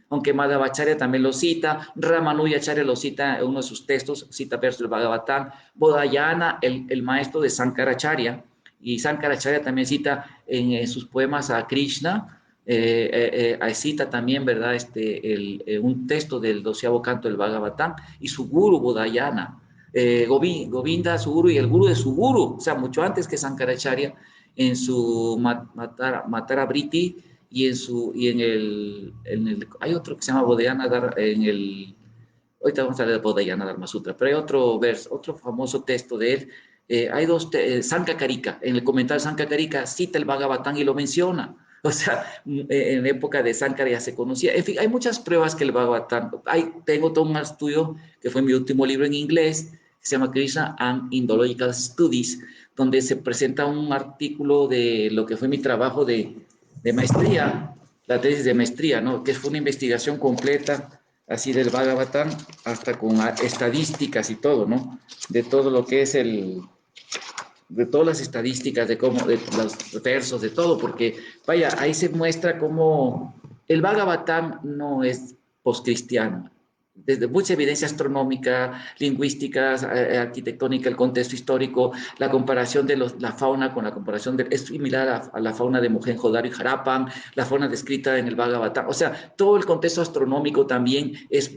aunque Madhavacharya también lo cita, Ramanujacharya lo cita en uno de sus textos, cita versos del Bhagavatam, Bodhayana, el maestro de Sankaracharya, y Sankaracharya también cita en sus poemas a Krishna, cita también, ¿verdad?, un texto del 12º canto del Bhagavatam, y su guru Bodhayana, Govinda, su guru, y el guru de su guru, o sea, mucho antes que Sankaracharya, en su Matara Briti, hay otro que se llama Bodhayana, ahorita vamos a leer Bodhayana Dharma Sutra, pero hay otro verso, otro famoso texto de él. Hay dos, Sankakarika, en el comentario de Sankakarika cita el Bhagavatam y lo menciona. O sea, en época de Sankara ya se conocía. En fin, hay muchas pruebas que el Bhagavatam, tengo todo un estudio que fue mi último libro en inglés, que se llama Krishna and Indological Studies, donde se presenta un artículo de lo que fue mi trabajo de maestría, la tesis de maestría, ¿no? Que fue una investigación completa así del Bhagavatam, hasta con estadísticas y todo, ¿no? De todo lo que es de todas las estadísticas, de los versos, de todo, porque, vaya, ahí se muestra cómo el Bhagavatam no es postcristiano. Desde mucha evidencia astronómica, lingüística, arquitectónica, el contexto histórico, la comparación de la fauna con la comparación es similar a la fauna de Mohenjo-Daro y Harappan, la fauna descrita en el Bhagavatam. O sea, todo el contexto astronómico también es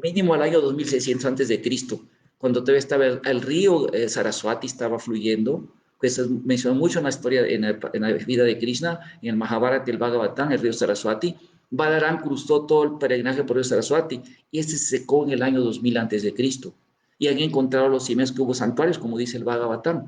mínimo al año 2600 antes de Cristo. cuando todavía estaba el río Saraswati estaba fluyendo, pues se menciona mucho en la historia, en la vida de Krishna, en el Mahabharata y el Bhagavatam, el río Saraswati. Balarán cruzó todo el peregrinaje por el río Saraswati y este se secó en el año 2000 antes de Cristo. Y han encontrado los cimientos que hubo santuarios, como dice el Bhagavatam.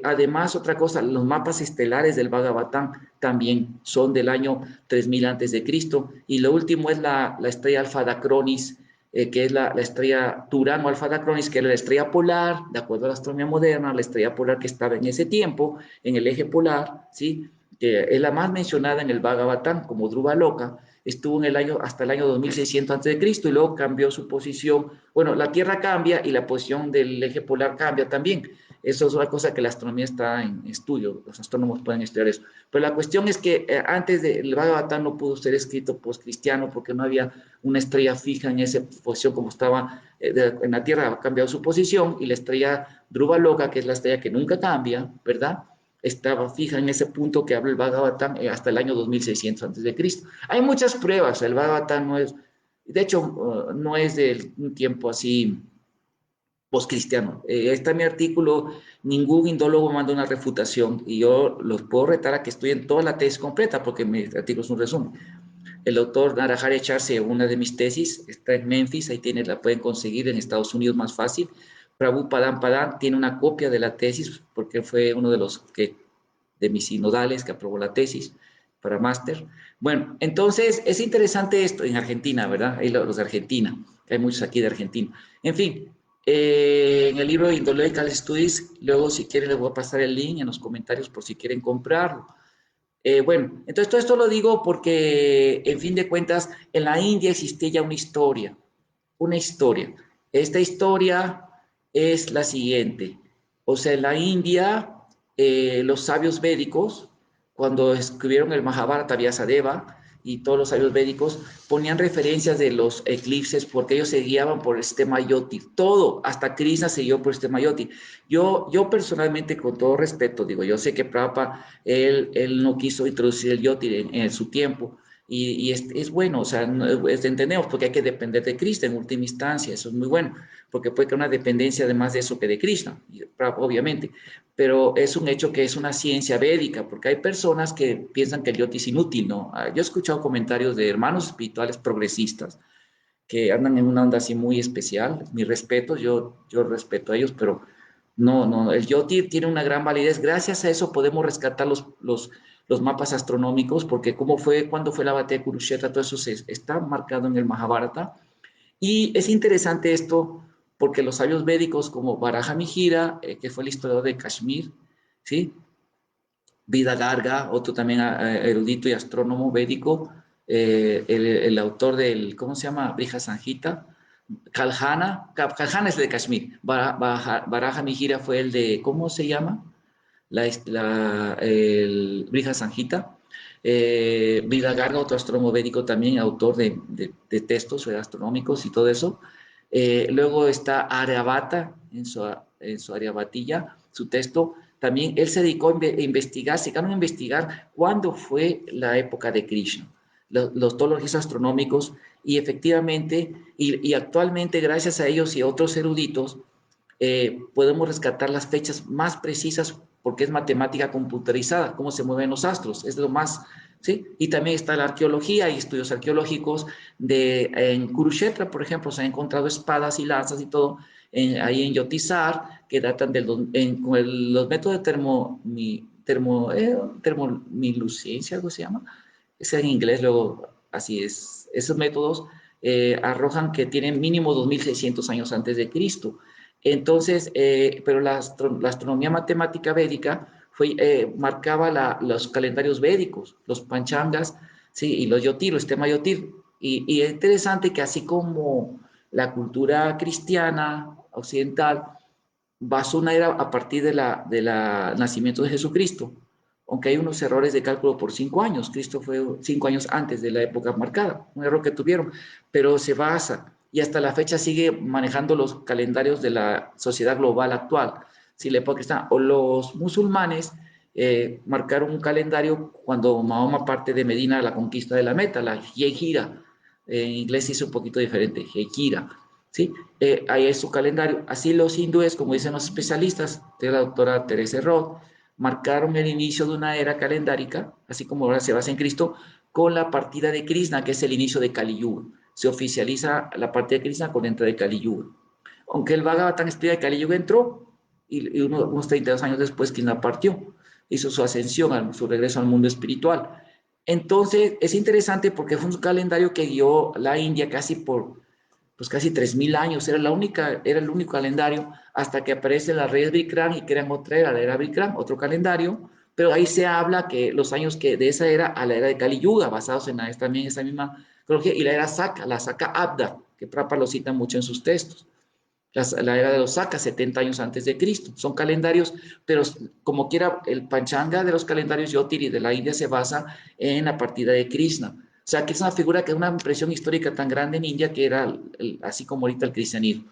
Además, otra cosa, los mapas estelares del Bhagavatam también son del año 3000 antes de Cristo. Y lo último es la estrella Alfa Dacronis, que es la estrella Turano Alfa Dacronis, que era la estrella polar, de acuerdo a la astronomía moderna, la estrella polar que estaba en ese tiempo, en el eje polar, ¿sí? Que es la más mencionada en el Bhagavatam como Dhruva Loka, estuvo en el año, hasta el año 2600 antes de Cristo y luego cambió su posición. Bueno, la Tierra cambia y la posición del eje polar cambia también. Eso es una cosa que la astronomía está en estudio, los astrónomos pueden estudiar eso. Pero la cuestión es que antes del Bhagavatam no pudo ser escrito post-cristiano porque no había una estrella fija en esa posición como estaba en la Tierra, ha cambiado su posición y la estrella Dhruva Loka, que es la estrella que nunca cambia, ¿verdad? Estaba fija en ese punto que habla el Bhagavatam hasta el año 2600 antes de Cristo. Hay muchas pruebas, el Bhagavatam no es, de hecho, no es de un tiempo así postcristiano. Está mi artículo, ningún indólogo manda una refutación y yo los puedo retar a que estudien toda la tesis completa porque mi artículo es un resumen. El autor Narahari Charse, una de mis tesis, está en Memphis, ahí tiene, la pueden conseguir en Estados Unidos más fácil. Prabhupada Padan tiene una copia de la tesis porque fue uno de los que, de mis sinodales que aprobó la tesis para máster. Bueno, entonces es interesante esto en Argentina, ¿verdad? Hay los de Argentina, hay muchos aquí de Argentina. En fin, en el libro Indological Studies, luego si quieren les voy a pasar el link en los comentarios por si quieren comprarlo. Bueno, entonces todo esto lo digo porque, en fin de cuentas, en la India existía ya una historia, una historia. Esta historia es la siguiente. O sea, en la India, los sabios védicos, cuando escribieron el Mahabharata, Vyasadeva y todos los sabios védicos, ponían referencias de los eclipses porque ellos se guiaban por el sistema Yotir. Todo, hasta Krishna se guió por el sistema Yotir. Yo personalmente, con todo respeto, digo, yo sé que Prabhupada, él no quiso introducir el Yotir en su tiempo, y es bueno, o sea, entendemos porque hay que depender de Krishna en última instancia, eso es muy bueno, porque puede que una dependencia además de eso que de Krishna, obviamente, pero es un hecho que es una ciencia védica, porque hay personas que piensan que el yoti es inútil, ¿no? Yo he escuchado comentarios de hermanos espirituales progresistas que andan en una onda así muy especial, mi respeto, yo respeto a ellos, pero no, el yoti tiene una gran validez. Gracias a eso podemos rescatar los mapas astronómicos, porque cómo fue, cuándo fue la batalla de Kurukshetra, todo eso está marcado en el Mahabharata. Y es interesante esto porque los sabios védicos como Baraja Mihira, que fue el historiador de Kashmir, ¿sí? Vida Garga, otro también erudito y astrónomo védico, el autor del, ¿cómo se llama? Brija Sanjita, Kalhana es el de Kashmir, Baraja Mihira fue el de, ¿cómo se llama? El Brija Sanjita. Vida Garga, otro astrónomo védico también, autor de textos astronómicos y todo eso. Luego está Aryabhata en su Aryabhatilla, su texto. También él se dedicó a investigar, se quedaron a investigar cuándo fue la época de Krishna, todos los registros astronómicos, y efectivamente, y actualmente, gracias a ellos y a otros eruditos, podemos rescatar las fechas más precisas porque es matemática computarizada, cómo se mueven los astros, es lo más, ¿sí? Y también está la arqueología, hay estudios arqueológicos en Kurukshetra, por ejemplo, se han encontrado espadas y lanzas y todo, ahí en Yotisar, que datan con los métodos de termomilucencia, algo se llama, es en inglés, luego así es, esos métodos arrojan que tienen mínimo 2600 años antes de Cristo. Entonces, pero la astronomía matemática védica marcaba los calendarios védicos, los panchangas, ¿sí? Y los yotir, el sistema yotir. Y es interesante que así como la cultura cristiana occidental basó una era a partir de nacimiento de Jesucristo, aunque hay unos errores de cálculo por 5 años. Cristo fue 5 años antes de la época marcada, un error que tuvieron, pero se basa y hasta la fecha sigue manejando los calendarios de la sociedad global actual. Si la época cristiana o los musulmanes marcaron un calendario cuando Mahoma parte de Medina a la conquista de la Meta, la Hejira. En inglés hizo un poquito diferente, Hejira. ¿sí? Ahí es su calendario. Así los hindúes, como dicen los especialistas, de la doctora Teresa Roth, marcaron el inicio de una era calendárica, así como ahora se basa en Cristo, con la partida de Krishna, que es el inicio de Kali Yuga. Se oficializa la partida de Krishna con la entrada de Kali Yuga. Aunque el Bhagavatam explica que Kali Yuga entró y unos 32 años después Krishna partió, hizo su ascensión, su regreso al mundo espiritual. Entonces es interesante porque fue un calendario que guió la India casi por pues casi 3000 años, era el único calendario hasta que aparece la red Bikram y crean otra era, la era Bikram, otro calendario, pero ahí se habla que los años que de esa era a la era de Kali Yuga, basados en también esa misma cronología, y la era Saka, la Saka Abda, que Prabhupada lo cita mucho en sus textos. La era de los Saka, 70 años antes de Cristo. Son calendarios, pero como quiera, el Panchanga de los calendarios Yotiri de la India se basa en la partida de Krishna. O sea, que es una figura que es una impresión histórica tan grande en India que era así como ahorita el cristianismo,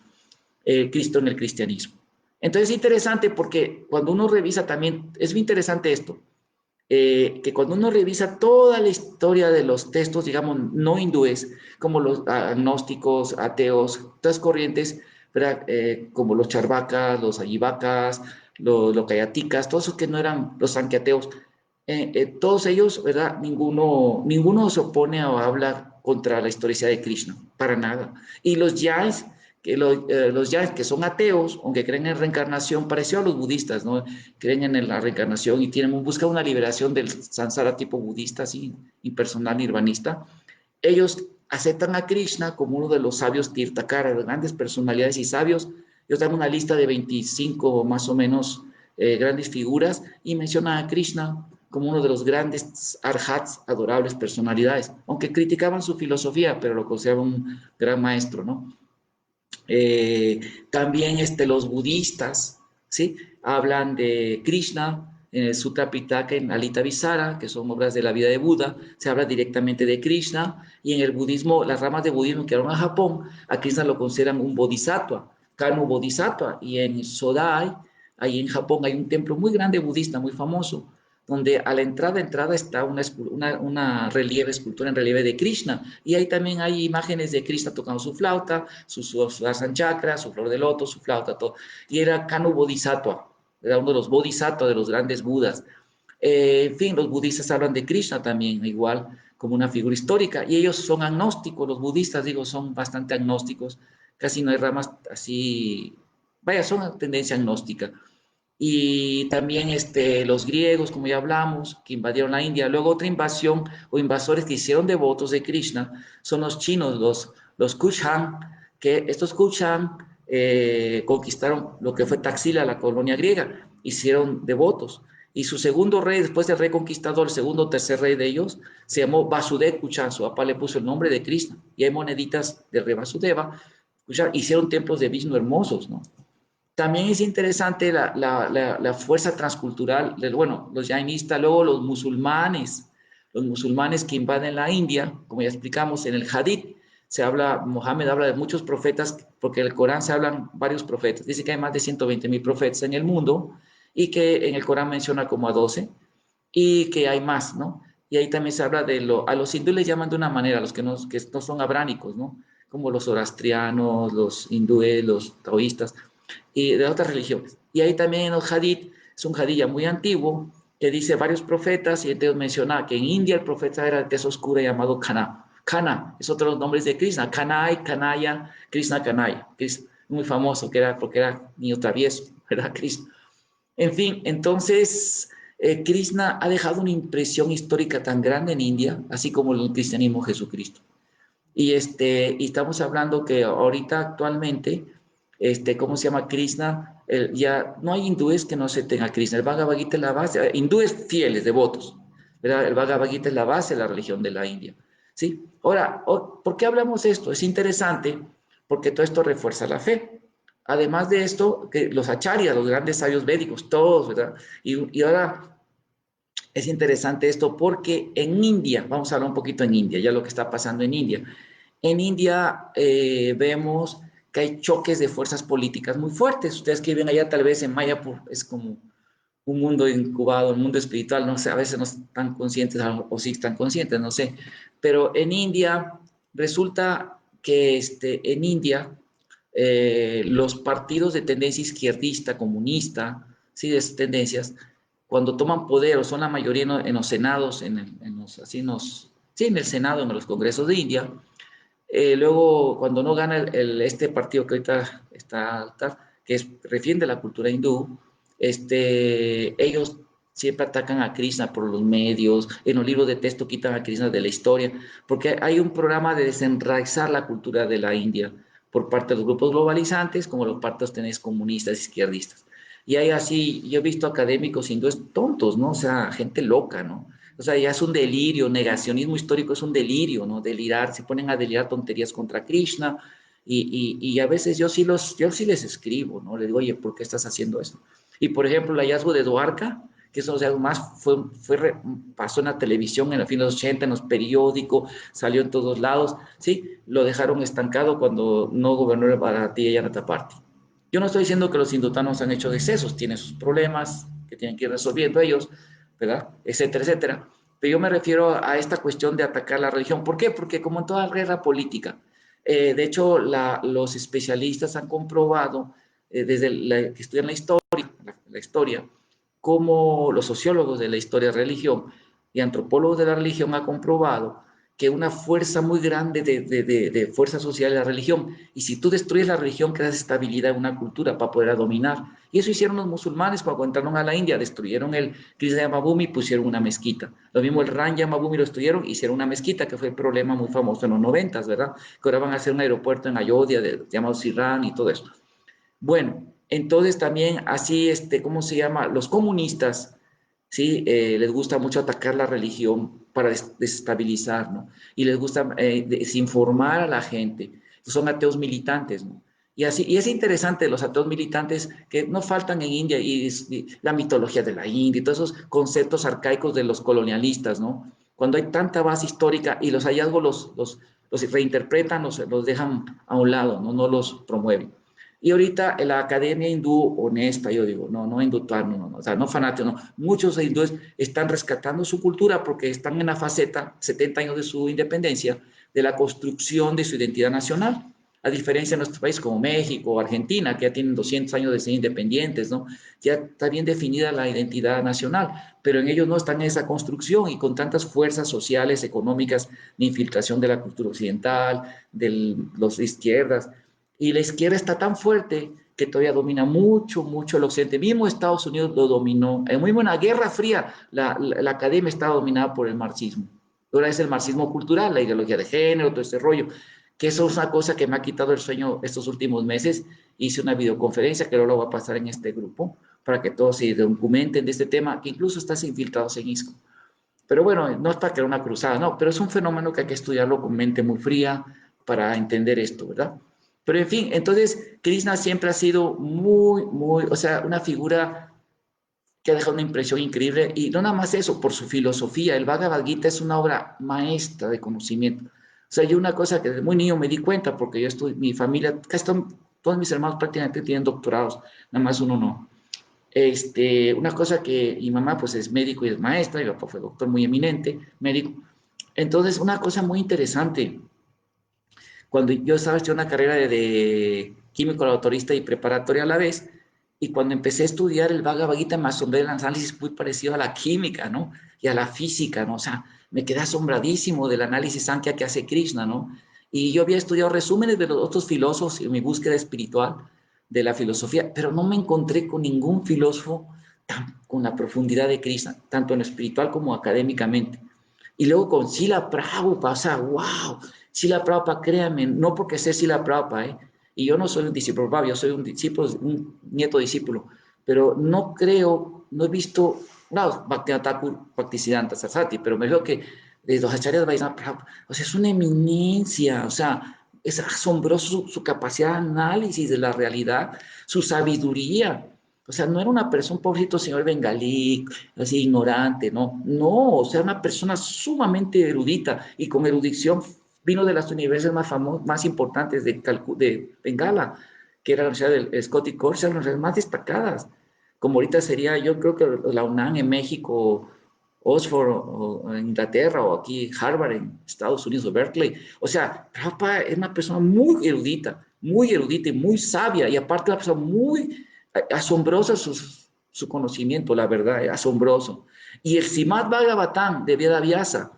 Cristo en el cristianismo. Entonces es interesante porque cuando uno revisa también, es muy interesante esto, que cuando uno revisa toda la historia de los textos, digamos, no hindúes, como los agnósticos, ateos, todas corrientes, como los charvakas, los ayivacas, los kayaticas, todos esos que no eran los sanquiateos, todos ellos, ¿verdad? Ninguno se opone o habla contra la historicidad de Krishna, para nada. Y los Jains, los Jains que son ateos, aunque creen en reencarnación, parecido a los budistas, ¿no? Creen en la reencarnación y buscan una liberación del samsara tipo budista, así, impersonal, nirvanista. Ellos aceptan a Krishna como uno de los sabios Tirthakara, de grandes personalidades y sabios. Ellos dan una lista de 25 más o menos grandes figuras y mencionan a Krishna como uno de los grandes arhats, adorables personalidades, aunque criticaban su filosofía, pero lo consideraban un gran maestro, ¿no? Eh, También los budistas, ¿sí? Hablan de Krishna en el Sutra Pitaka, en Alita Visara, que son obras de la vida de Buda, se habla directamente de Krishna, y en el budismo, las ramas de budismo que hablan a Japón, a Krishna lo consideran un bodhisattva, Kanu Bodhisattva, y en Sodai, ahí en Japón, hay un templo muy grande budista, muy famoso, donde a la entrada está una relieve, escultura en relieve de Krishna, y ahí también hay imágenes de Krishna tocando su flauta, su Asan Chakra, su flor de loto, su flauta, todo. Y era Kanu Bodhisattva, era uno de los bodhisattvas, de los grandes budas. En fin, los budistas hablan de Krishna también, igual como una figura histórica, y ellos son agnósticos, los budistas, digo, son bastante agnósticos, casi no hay ramas así, vaya, son tendencia agnóstica. Y también los griegos, como ya hablamos, que invadieron la India. Luego otra invasión o invasores que hicieron devotos de Krishna son los chinos, los Kushan, que estos Kushan conquistaron lo que fue Taxila, la colonia griega, hicieron devotos. Y su segundo rey, después del rey conquistador, el segundo o tercer rey de ellos, se llamó Vasudev Kushan, su papá le puso el nombre de Krishna. Y hay moneditas del rey Vasudeva. Kushan, hicieron templos de Vishnu hermosos, ¿no? También es interesante la fuerza transcultural, bueno, los jainistas, luego los musulmanes que invaden la India, como ya explicamos en el Hadith, Mohammed habla de muchos profetas, porque en el Corán se hablan varios profetas, dice que hay más de 120,000 profetas en el mundo y que en el Corán menciona como a 12 y que hay más, ¿no? Y ahí también se habla a los hindúes les llaman de una manera, a los que no son abránicos, ¿no? Como los zoroastrianos, los hindúes, los taoístas y de otras religiones. Y ahí también en el Hadith, es un Hadith ya muy antiguo, que dice varios profetas, y entonces menciona que en India el profeta era de tez oscura llamado Kana. Kana es otro de los nombres de Krishna, Kanai, Kanaya, Krishna Kanaya, que es muy famoso, porque era niño travieso, ¿verdad? Krishna. En fin, entonces Krishna ha dejado una impresión histórica tan grande en India, así como el cristianismo Jesucristo. Y estamos hablando que ahorita actualmente, ¿cómo se llama? Krishna, ya no hay hindúes que no se tenga Krishna. El Bhagavad Gita es la base, hindúes fieles, devotos, ¿verdad? El Bhagavad Gita es la base de la religión de la India, ¿sí? Ahora, ¿por qué hablamos de esto? Es interesante porque todo esto refuerza la fe. Además de esto, que los acharyas, los grandes sabios védicos, todos, ¿verdad? Y ahora es interesante esto porque en India, vamos a hablar un poquito en India, ya lo que está pasando en India. En India vemos que hay choques de fuerzas políticas muy fuertes. Ustedes que viven allá tal vez en Mayapur es como un mundo incubado, un mundo espiritual, no sé, a veces no están conscientes o sí están conscientes, no sé. Pero en India resulta que en India los partidos de tendencia izquierdista, comunista, ¿sí? De esas tendencias, cuando toman poder o son la mayoría en los senados, sí, en el Senado, en los congresos de India, luego cuando no gana este partido que ahorita está, que refiende la cultura hindú, ellos siempre atacan a Krishna por los medios, en los libros de texto quitan a Krishna de la historia, porque hay un programa de desenraizar la cultura de la India por parte de los grupos globalizantes, como los partidos tenéis comunistas, izquierdistas. Y hay así, yo he visto académicos hindúes tontos, ¿no? O sea, gente loca, ¿no? O sea, ya es un delirio, negacionismo histórico es un delirio, ¿no? Delirar, se ponen a delirar tonterías contra Krishna y a veces yo sí les escribo, ¿no? Les digo, oye, ¿por qué estás haciendo esto? Y por ejemplo, el hallazgo de Dwarka, que eso, o sea, más pasó en la televisión en el fin de los 80, en los periódicos, salió en todos lados, ¿sí? Lo dejaron estancado cuando no gobernó el Bharatiya Janata Party. Yo no estoy diciendo que los hindutanos han hecho excesos, tienen sus problemas que tienen que ir resolviendo ellos, ¿verdad? Etcétera, etcétera. Pero yo me refiero a esta cuestión de atacar la religión. ¿Por qué? Porque como en toda guerra política, de hecho, los especialistas han comprobado, desde que estudian la historia, como los sociólogos de la historia de religión y antropólogos de la religión han comprobado que una fuerza muy grande de fuerza social es la religión. Y si tú destruyes la religión, creas estabilidad en una cultura para poder dominar. Y eso hicieron los musulmanes cuando entraron a la India, destruyeron el Krishna Yamabumi y pusieron una mezquita. Lo mismo el Ram Yamabumi lo destruyeron, hicieron una mezquita, que fue el problema muy famoso en los 90, ¿verdad? Que ahora van a hacer un aeropuerto en Ayodhya, llamado Sirran y todo eso. Bueno, entonces también así, ¿cómo se llama? Los comunistas, ¿sí? Les gusta mucho atacar la religión para desestabilizar, ¿no? Y les gusta desinformar a la gente. Son ateos militantes, ¿no? Y es interesante los ateos militantes que no faltan en India y la mitología de la India y todos esos conceptos arcaicos de los colonialistas, ¿no? Cuando hay tanta base histórica y los hallazgos los reinterpretan, los dejan a un lado, ¿no? No los promueven. Y ahorita la academia hindú honesta, yo digo, no hindutano, no, o sea, no fanático, no. Muchos hindúes están rescatando su cultura porque están en la faceta, 70 años de su independencia, de la construcción de su identidad nacional. A diferencia de nuestros países como México o Argentina, que ya tienen 200 años de ser independientes, ¿no? Ya está bien definida la identidad nacional, pero en ellos no están en esa construcción y con tantas fuerzas sociales, económicas, de infiltración de la cultura occidental, de los de izquierdas, y la izquierda está tan fuerte que todavía domina mucho el occidente. Mismo Estados Unidos lo dominó. En mismo en la Guerra Fría, la academia estaba dominada por el marxismo. Ahora es el marxismo cultural, la ideología de género, todo este rollo. Que eso es una cosa que me ha quitado el sueño estos últimos meses. Hice una videoconferencia que ahora lo voy a pasar en este grupo para que todos se documenten de este tema, que incluso están infiltrados en ISCO. Pero bueno, no es para crear una cruzada, no, pero es un fenómeno que hay que estudiarlo con mente muy fría para entender esto, ¿verdad? Pero en fin, entonces Krishna siempre ha sido o sea, una figura que ha dejado una impresión increíble y no nada más eso, por su filosofía. El Bhagavad Gita es una obra maestra de conocimiento. O sea, yo una cosa que desde muy niño me di cuenta, porque yo estoy, mi familia, casi todos mis hermanos prácticamente tienen doctorados, nada más uno no. Una cosa que mi mamá pues es médico y es maestra, mi papá fue doctor muy eminente, médico. Entonces, una cosa muy interesante, cuando yo estaba estudiando una carrera de químico laboratorista y preparatoria a la vez, y cuando empecé a estudiar el Bhagavad Gita me asombré del análisis muy parecido a la química, ¿no? Y a la física, ¿no? O sea, me quedé asombradísimo del análisis Sankhya que hace Krishna, ¿no? Y yo había estudiado resúmenes de los otros filósofos en mi búsqueda espiritual de la filosofía, pero no me encontré con ningún filósofo con la profundidad de Krishna, tanto en lo espiritual como académicamente. Y luego con Sila Prabhupada, o sea, wow, Sila Prabhupada, créanme, no porque sé Sila Prabhupada, y yo no soy un discípulo Prabhupada, yo soy un discípulo, un nieto discípulo, pero no creo, no he visto, no, Bhaktivinoda Thakur, Bhaktisiddhanta Saraswati, pero me veo que de los acharyas Vaishnava Prabhupada, o sea, es una eminencia, o sea, es asombroso su capacidad de análisis de la realidad, su sabiduría. O sea, no era una persona, un pobrecito señor bengalí, así ignorante, no. No, o sea, una persona sumamente erudita y con erudición vino de las universidades más importantes de Bengala, que era la Universidad del Scottish College, las universidades más destacadas. Como ahorita sería, yo creo que la UNAM en México Oxford o en Inglaterra o aquí Harvard en Estados Unidos o Berkeley. O sea, Prabhupada es una persona muy erudita y muy sabia y aparte una persona muy asombrosa su conocimiento, la verdad, es asombroso. Y el Srimad Bhagavatam de Vedavyasa,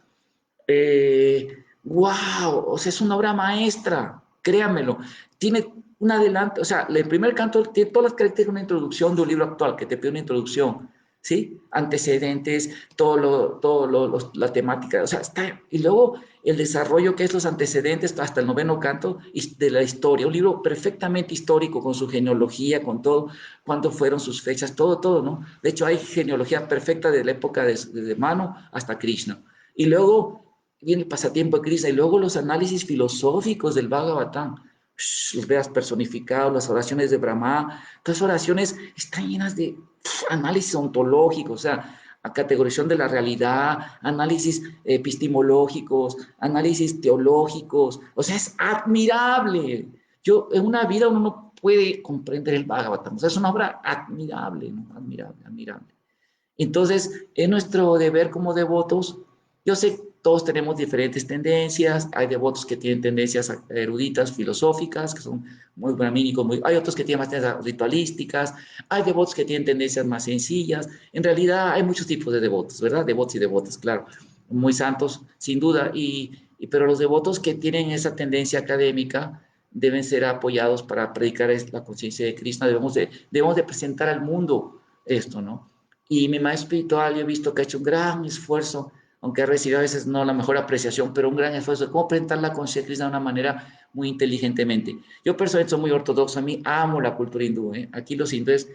wow, o sea, es una obra maestra, créanmelo. Tiene un adelanto, o sea, el primer canto tiene todas las características de una introducción de un libro actual, que te pide una introducción, ¿sí? Antecedentes, la temática, o sea, está, y luego el desarrollo que es los antecedentes hasta el noveno canto de la historia, un libro perfectamente histórico con su genealogía, con todo, cuándo fueron sus fechas, todo, ¿no? De hecho, hay genealogía perfecta de la época de Manu hasta Krishna. Y luego viene el pasatiempo de Krishna y luego los análisis filosóficos del Bhagavatam, los Vedas personificados, las oraciones de Brahma, todas las oraciones están llenas de análisis ontológicos, o sea, a categorización de la realidad, análisis epistemológicos, análisis teológicos, o sea, es admirable. Yo, en una vida uno no puede comprender el Bhagavatam, o sea, es una obra admirable, ¿no? Admirable. Entonces, es nuestro deber como devotos. Yo sé que todos tenemos diferentes tendencias. Hay devotos que tienen tendencias eruditas, filosóficas, que son muy bramínicos. Hay otros que tienen más tendencias ritualísticas. Hay devotos que tienen tendencias más sencillas. En realidad, hay muchos tipos de devotos, ¿verdad? Devotos y devotas, claro. Muy santos, sin duda. Pero los devotos que tienen esa tendencia académica deben ser apoyados para predicar la conciencia de Krishna. Debemos de presentar al mundo esto, ¿no? Y mi maestro espiritual, yo he visto que ha hecho un gran esfuerzo, aunque ha recibido a veces no la mejor apreciación, pero un gran esfuerzo de cómo presentar la conciencia de Krishna de una manera muy inteligentemente. Yo personalmente soy muy ortodoxo, a mí amo la cultura hindú. Aquí los hindúes,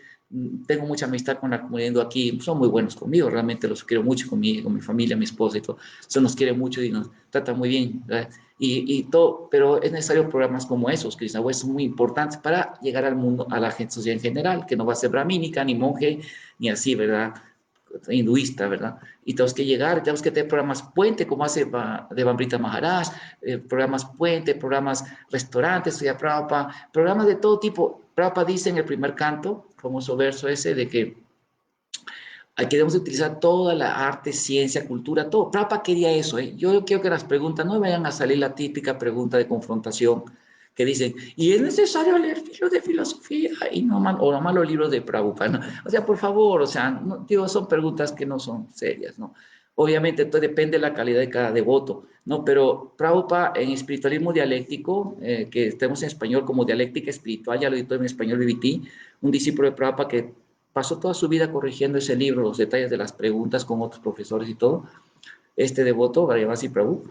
tengo mucha amistad con la comunidad hindú aquí, son muy buenos conmigo, realmente los quiero mucho, con mi familia, mi esposa y todo. Eso nos quiere mucho y nos trata muy bien, ¿verdad? Todo, pero es necesario programas como esos, Krishna West, son muy importantes para llegar al mundo, a la gente social en general, que no va a ser brahmínica, ni monje, ni así, ¿verdad? Hinduista, ¿verdad? Y tenemos que tener programas puente, como hace Devamrita Maharaj, programas puente, programas restaurantes, Prabhupada, programas de todo tipo. Prabhupada dice en el primer canto, famoso verso ese, de que aquí debemos utilizar toda la arte, ciencia, cultura, todo. Prabhupada quería eso, ¿eh? Yo quiero que las preguntas no vayan a salir la típica pregunta de confrontación que dicen, ¿y es necesario leer libros de filosofía? Y no, o nomás los libros de Prabhupada, ¿no? O sea, por favor, o sea, no, digo, son preguntas que no son serias, ¿no? Obviamente, todo depende de la calidad de cada devoto, ¿no? Pero Prabhupada en espiritualismo dialéctico, que tenemos en español como dialéctica espiritual, ya lo editó en español BBT, un discípulo de Prabhupada que pasó toda su vida corrigiendo ese libro, los detalles de las preguntas con otros profesores y todo. Este devoto, Varyavasi Prabhu,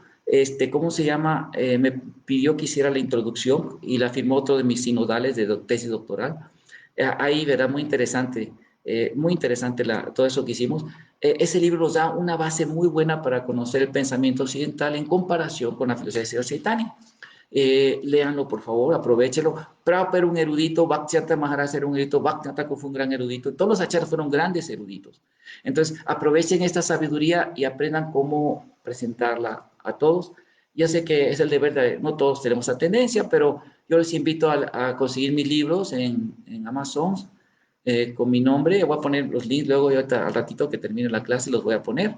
¿cómo se llama? Me pidió que hiciera la introducción y la firmó otro de mis sinodales de tesis doctoral. Ahí, ¿verdad? Muy interesante todo eso que hicimos. Ese libro nos da una base muy buena para conocer el pensamiento occidental en comparación con la filosofía occidental. Léanlo, por favor, aprovechelo. Prabhupada era un erudito, Bhaktivedanta Maharaj era un erudito, Bhaktivedanta Thakur fue un gran erudito, todos los acharyas fueron grandes eruditos. Entonces, aprovechen esta sabiduría y aprendan cómo presentarla a todos. Ya sé que es el deber de, no todos tenemos esa tendencia, pero yo les invito a conseguir mis libros en Amazon con mi nombre. Voy a poner los links luego, al ratito que termine la clase, los voy a poner.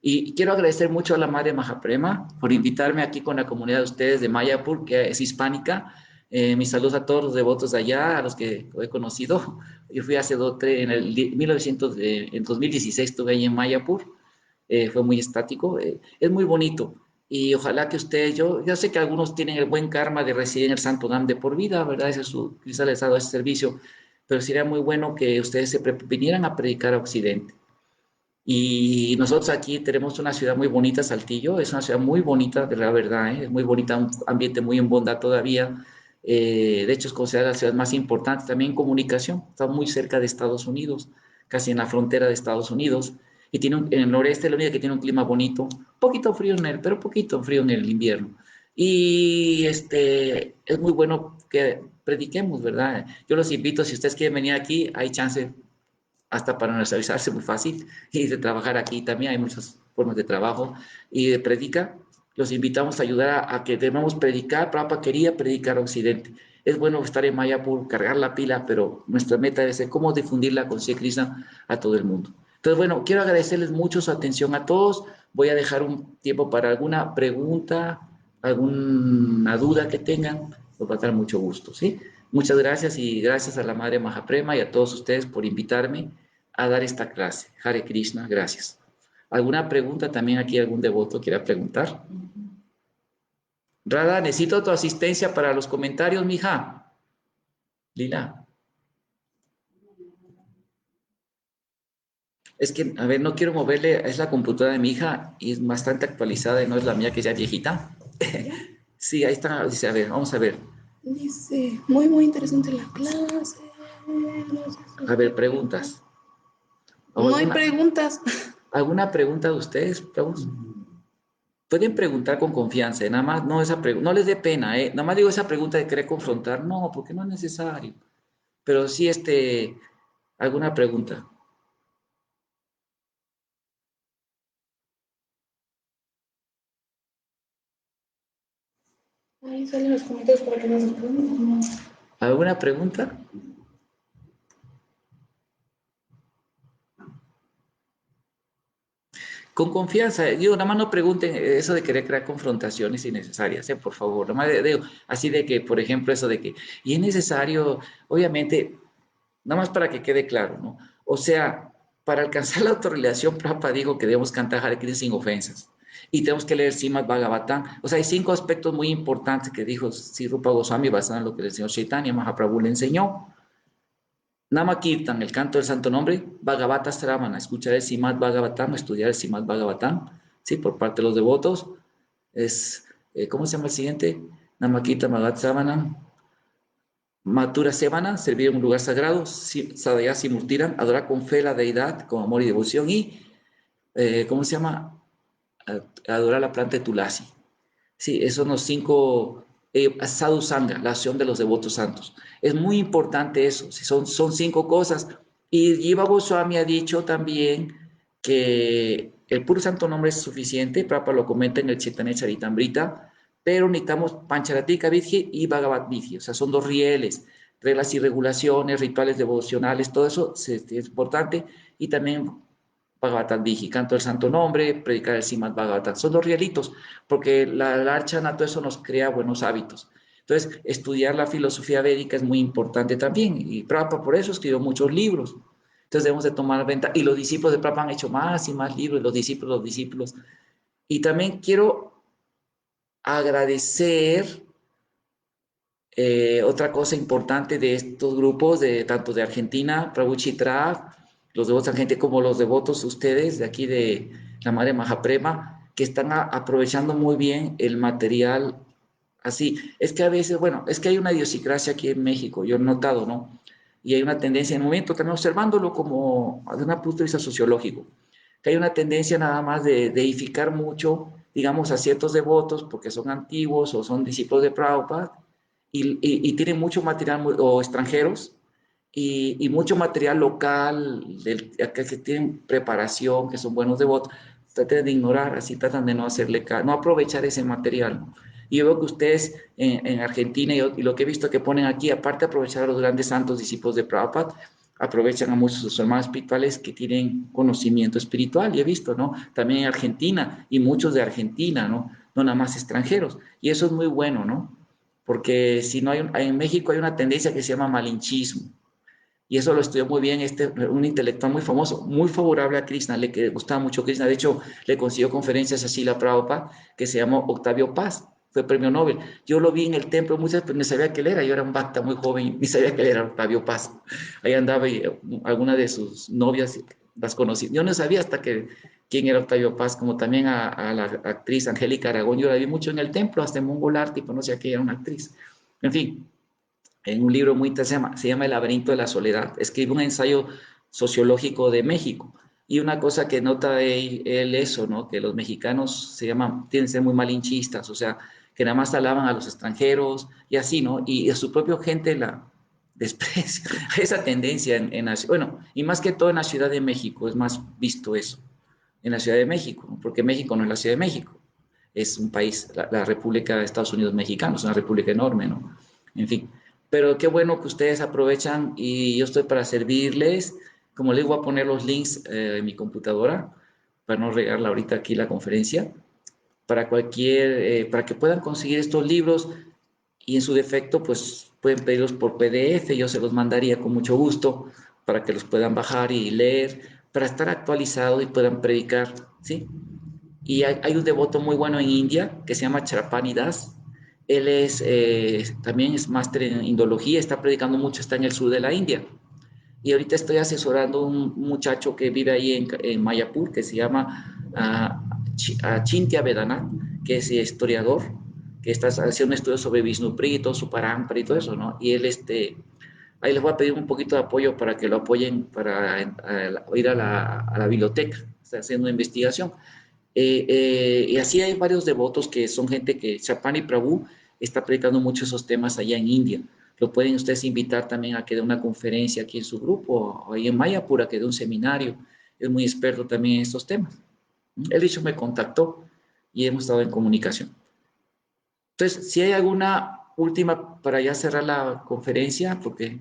Y quiero agradecer mucho a la Madre Mahaprema por invitarme aquí con la comunidad de ustedes de Mayapur, que es hispánica. Mis saludos a todos los devotos de allá, a los que he conocido. Yo fui en el 1900, en 2016 estuve ahí en Mayapur. Fue muy estático. Es muy bonito. Y ojalá que ustedes, yo sé que algunos tienen el buen karma de residir en el Santo Dam de por vida, ¿verdad? Ese es quizá les ha dado ese servicio, pero sería muy bueno que ustedes vinieran a predicar a Occidente. Y nosotros aquí tenemos una ciudad muy bonita, Saltillo, es una ciudad muy bonita, de la verdad, ¿eh? Es muy bonita, un ambiente muy en bondad todavía. De hecho, es considerada la ciudad más importante también en comunicación. Está muy cerca de Estados Unidos, casi en la frontera de Estados Unidos. Y tiene en el noreste, la única que tiene un clima bonito, un poquito frío pero poquito frío en el invierno. Y es muy bueno que prediquemos, ¿verdad? Yo los invito, si ustedes quieren venir aquí, hay chance hasta para nacionalizarse muy fácil y de trabajar aquí también hay muchas formas de trabajo y de predica. Los invitamos a ayudar a que debemos predicar. Prabhupada quería predicar a Occidente. Es bueno estar en Mayapur, cargar la pila, pero nuestra meta debe ser cómo difundir la conciencia Krishna a todo el mundo. Entonces, bueno, quiero agradecerles mucho su atención a todos. Voy a dejar un tiempo para alguna pregunta, alguna duda que tengan. Nos va a dar mucho gusto, ¿sí? Muchas gracias y gracias a la Madre Mahaprema y a todos ustedes por invitarme a dar esta clase. Hare Krishna, gracias. ¿Alguna pregunta también aquí? ¿Algún devoto quiera preguntar? Radha, necesito tu asistencia para los comentarios, mija. Lila. Es que, a ver, no quiero moverle, es la computadora de mi hija y es bastante actualizada y no es la mía que es ya viejita. Sí, ahí está, dice, a ver, vamos a ver. Dice, muy interesante la clase. A ver, preguntas. No hay ¿Alguna, preguntas. alguna pregunta de ustedes? Pueden preguntar con confianza, nada más, no, no les dé pena, nada más digo esa pregunta de querer confrontar, no, porque no es necesario. Pero sí, alguna pregunta. Ahí salen los comentarios para que nos respondan. ¿Alguna pregunta? Con confianza, digo, nada más no pregunten eso de querer crear confrontaciones innecesarias, por favor. Nada más digo, así de que, por ejemplo, eso de que, y es necesario, obviamente, nada más para que quede claro, ¿no? O sea, para alcanzar la autorrealización, Prabhupada dijo que debemos cantar Hare Krishna sin ofensas. Y tenemos que leer Srimad Bhagavatam. O sea, hay 5 aspectos muy importantes que dijo Sri Rupa Goswami basado en lo que el señor Chaitanya Mahaprabhu le enseñó. Nama Kirtan, el canto del santo nombre, Bhagavata Sravana, escuchar el Srimad Bhagavatam, estudiar el Srimad Bhagavatam, ¿sí? Por parte de los devotos. ¿Cómo se llama el siguiente? Nama Kirtan Bhagavata Sravana, Matura Sevana, servir en un lugar sagrado, Sadayasi Murtiran, adorar con fe la deidad, con amor y devoción, y, ¿cómo se llama? Adorar la planta de Tulasi. Sí, esos son los 5, Sadhu Sangha, la acción de los devotos santos. Es muy importante eso, si son 5 cosas. Y Jiva Goswami ha dicho también que el puro santo nombre es suficiente, Prabhupada lo comenta en el Chaitanya Charitamrita, pero necesitamos Pancharatika Vidhi y Bhagavad Vidhi, o sea, son 2 rieles, reglas y regulaciones, rituales devocionales, todo eso es importante, y también Bhagavatam Viji, canto el santo nombre, predicar el Srimad Bhagavatam. Son 2 rielitos, porque la archana, todo eso nos crea buenos hábitos. Entonces, estudiar la filosofía védica es muy importante también, y Prabhupada por eso escribió muchos libros. Entonces debemos de tomar venta, y los discípulos de Prabhupada han hecho más y más libros, los discípulos. Y también quiero agradecer otra cosa importante de estos grupos, tanto de Argentina, Prabhu Chitra, los devotos argentinos, como los devotos ustedes de aquí de la Madre Mahaprema, que están aprovechando muy bien el material así. Es que a veces, bueno, es que hay una idiosincrasia aquí en México, yo he notado, ¿no? Y hay una tendencia en el momento, también observándolo como de un punto de vista sociológico, que hay una tendencia nada más de deificar mucho, digamos, a ciertos devotos porque son antiguos o son discípulos de Prabhupada, y tienen mucho material o extranjeros y mucho material local que tienen preparación, que son buenos devotos, tratan de ignorar, así tratan de no hacerle no aprovechar ese material, ¿no? Y yo veo que ustedes en Argentina y lo que he visto que ponen aquí, aparte de aprovechar a los grandes santos discípulos de Prabhupada, aprovechan a muchos de sus hermanos espirituales que tienen conocimiento espiritual, y he visto, ¿no? También en Argentina, y muchos de Argentina, ¿no? No nada más extranjeros, y eso es muy bueno, ¿no? Porque si no en México hay una tendencia que se llama malinchismo, y eso lo estudió muy bien un intelectual muy famoso, muy favorable a Krishna, le gustaba mucho Krishna, de hecho le consiguió conferencias a Srila Prabhupada, que se llamó Octavio Paz, fue premio Nobel. Yo lo vi en el templo muchas veces, pero no sabía que él era, yo era un bacta muy joven, ni sabía que él era Octavio Paz. Ahí andaba y alguna de sus novias las conocí. Yo no sabía hasta quién era Octavio Paz, como también a la actriz Angélica Aragón, yo la vi mucho en el templo, hasta en Mongol Arte, y conocía que ella era una actriz. En fin, en un libro muy interesante, se llama El laberinto de la soledad, escribe un ensayo sociológico de México. Y una cosa que nota él eso, ¿no? Que los mexicanos tienen que ser muy malinchistas, o sea, que nada más alaban a los extranjeros y así, ¿no? Y a su propia gente la desprecia. Esa tendencia bueno, y más que todo en la Ciudad de México, es más visto eso, en la Ciudad de México, ¿no? Porque México no es la Ciudad de México, es un país, la República de Estados Unidos Mexicana, es una república enorme, ¿no? En fin, pero qué bueno que ustedes aprovechan y yo estoy para servirles. Como les voy a poner los links en mi computadora, para no regarla ahorita aquí la conferencia, para que puedan conseguir estos libros y en su defecto, pues pueden pedirlos por PDF, yo se los mandaría con mucho gusto para que los puedan bajar y leer, para estar actualizados y puedan predicar, ¿sí? Y hay un devoto muy bueno en India que se llama Charpani Das. Él también es máster en indología, está predicando mucho, está en el sur de la India. Y ahorita estoy asesorando a un muchacho que vive ahí en Mayapur, que se llama Chintia Vedana, que es historiador, que está haciendo un estudio sobre Vishnupri y todo su parampara y todo eso, ¿no? Y él, ahí les voy a pedir un poquito de apoyo para que lo apoyen para ir a la biblioteca, está haciendo investigación. Y así hay varios devotos que son gente que Chapani Prabhu está predicando mucho esos temas allá en India. Lo pueden ustedes invitar también a que dé una conferencia aquí en su grupo, o ahí en Mayapur, que dé un seminario. Es muy experto también en estos temas. Él dicho me contactó y hemos estado en comunicación. Entonces, si hay alguna última para ya cerrar la conferencia, porque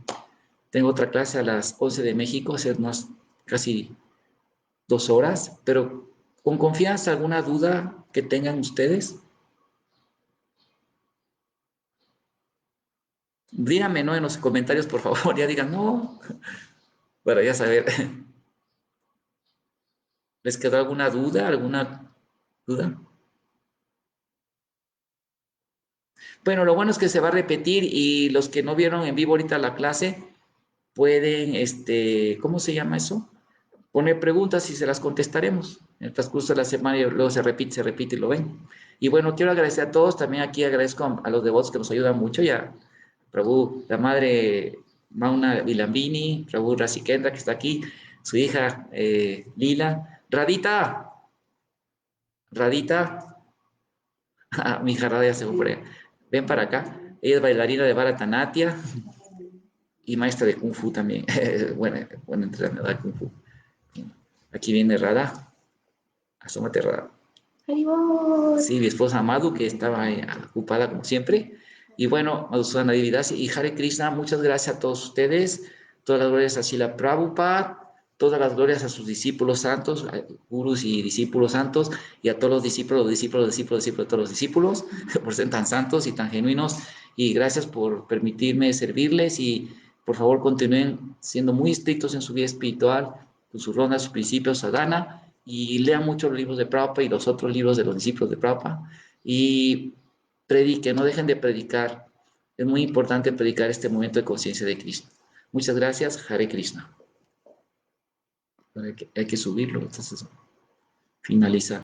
tengo otra clase a las 11 de México, hace unas casi 2 horas, pero con confianza, alguna duda que tengan ustedes, díganme, ¿no? En los comentarios, por favor, ya digan, no, para ya saber. ¿Les quedó alguna duda? ¿Alguna duda? Bueno, lo bueno es que se va a repetir y los que no vieron en vivo ahorita la clase pueden, ¿cómo se llama eso? Poner preguntas y se las contestaremos en el transcurso de la semana y luego se repite y lo ven. Y bueno, quiero agradecer a todos, también aquí agradezco a los devotos que nos ayudan mucho y a Prabhu, la madre Mauna Vilambini, Prabhu Rasikendra que está aquí, su hija Lila, Radita, mi hija Radia se fue por allá. Ven para acá, ella es bailarina de Bharatanatyam y maestra de Kung Fu también, buena entrenadora de Kung Fu. Aquí viene Radha. Asómate, Radha. Sí, mi esposa Madhu, que estaba ocupada como siempre. Y bueno, Madhusudana Dividasi y Hare Krishna, muchas gracias a todos ustedes. Todas las glorias a Srila Prabhupada, todas las glorias a sus discípulos santos, gurus y discípulos santos, y a todos los discípulos de todos los discípulos, por ser tan santos y tan genuinos. Y gracias por permitirme servirles y por favor continúen siendo muy estrictos en su vida espiritual, con sus rondas, sus principios, sadhana, y lean mucho los libros de Prabhupada y los otros libros de los discípulos de Prabhupada y prediquen, no dejen de predicar. Es muy importante predicar este momento de conciencia de Cristo. Muchas gracias, Hare Krishna. Hay que subirlo, entonces finaliza.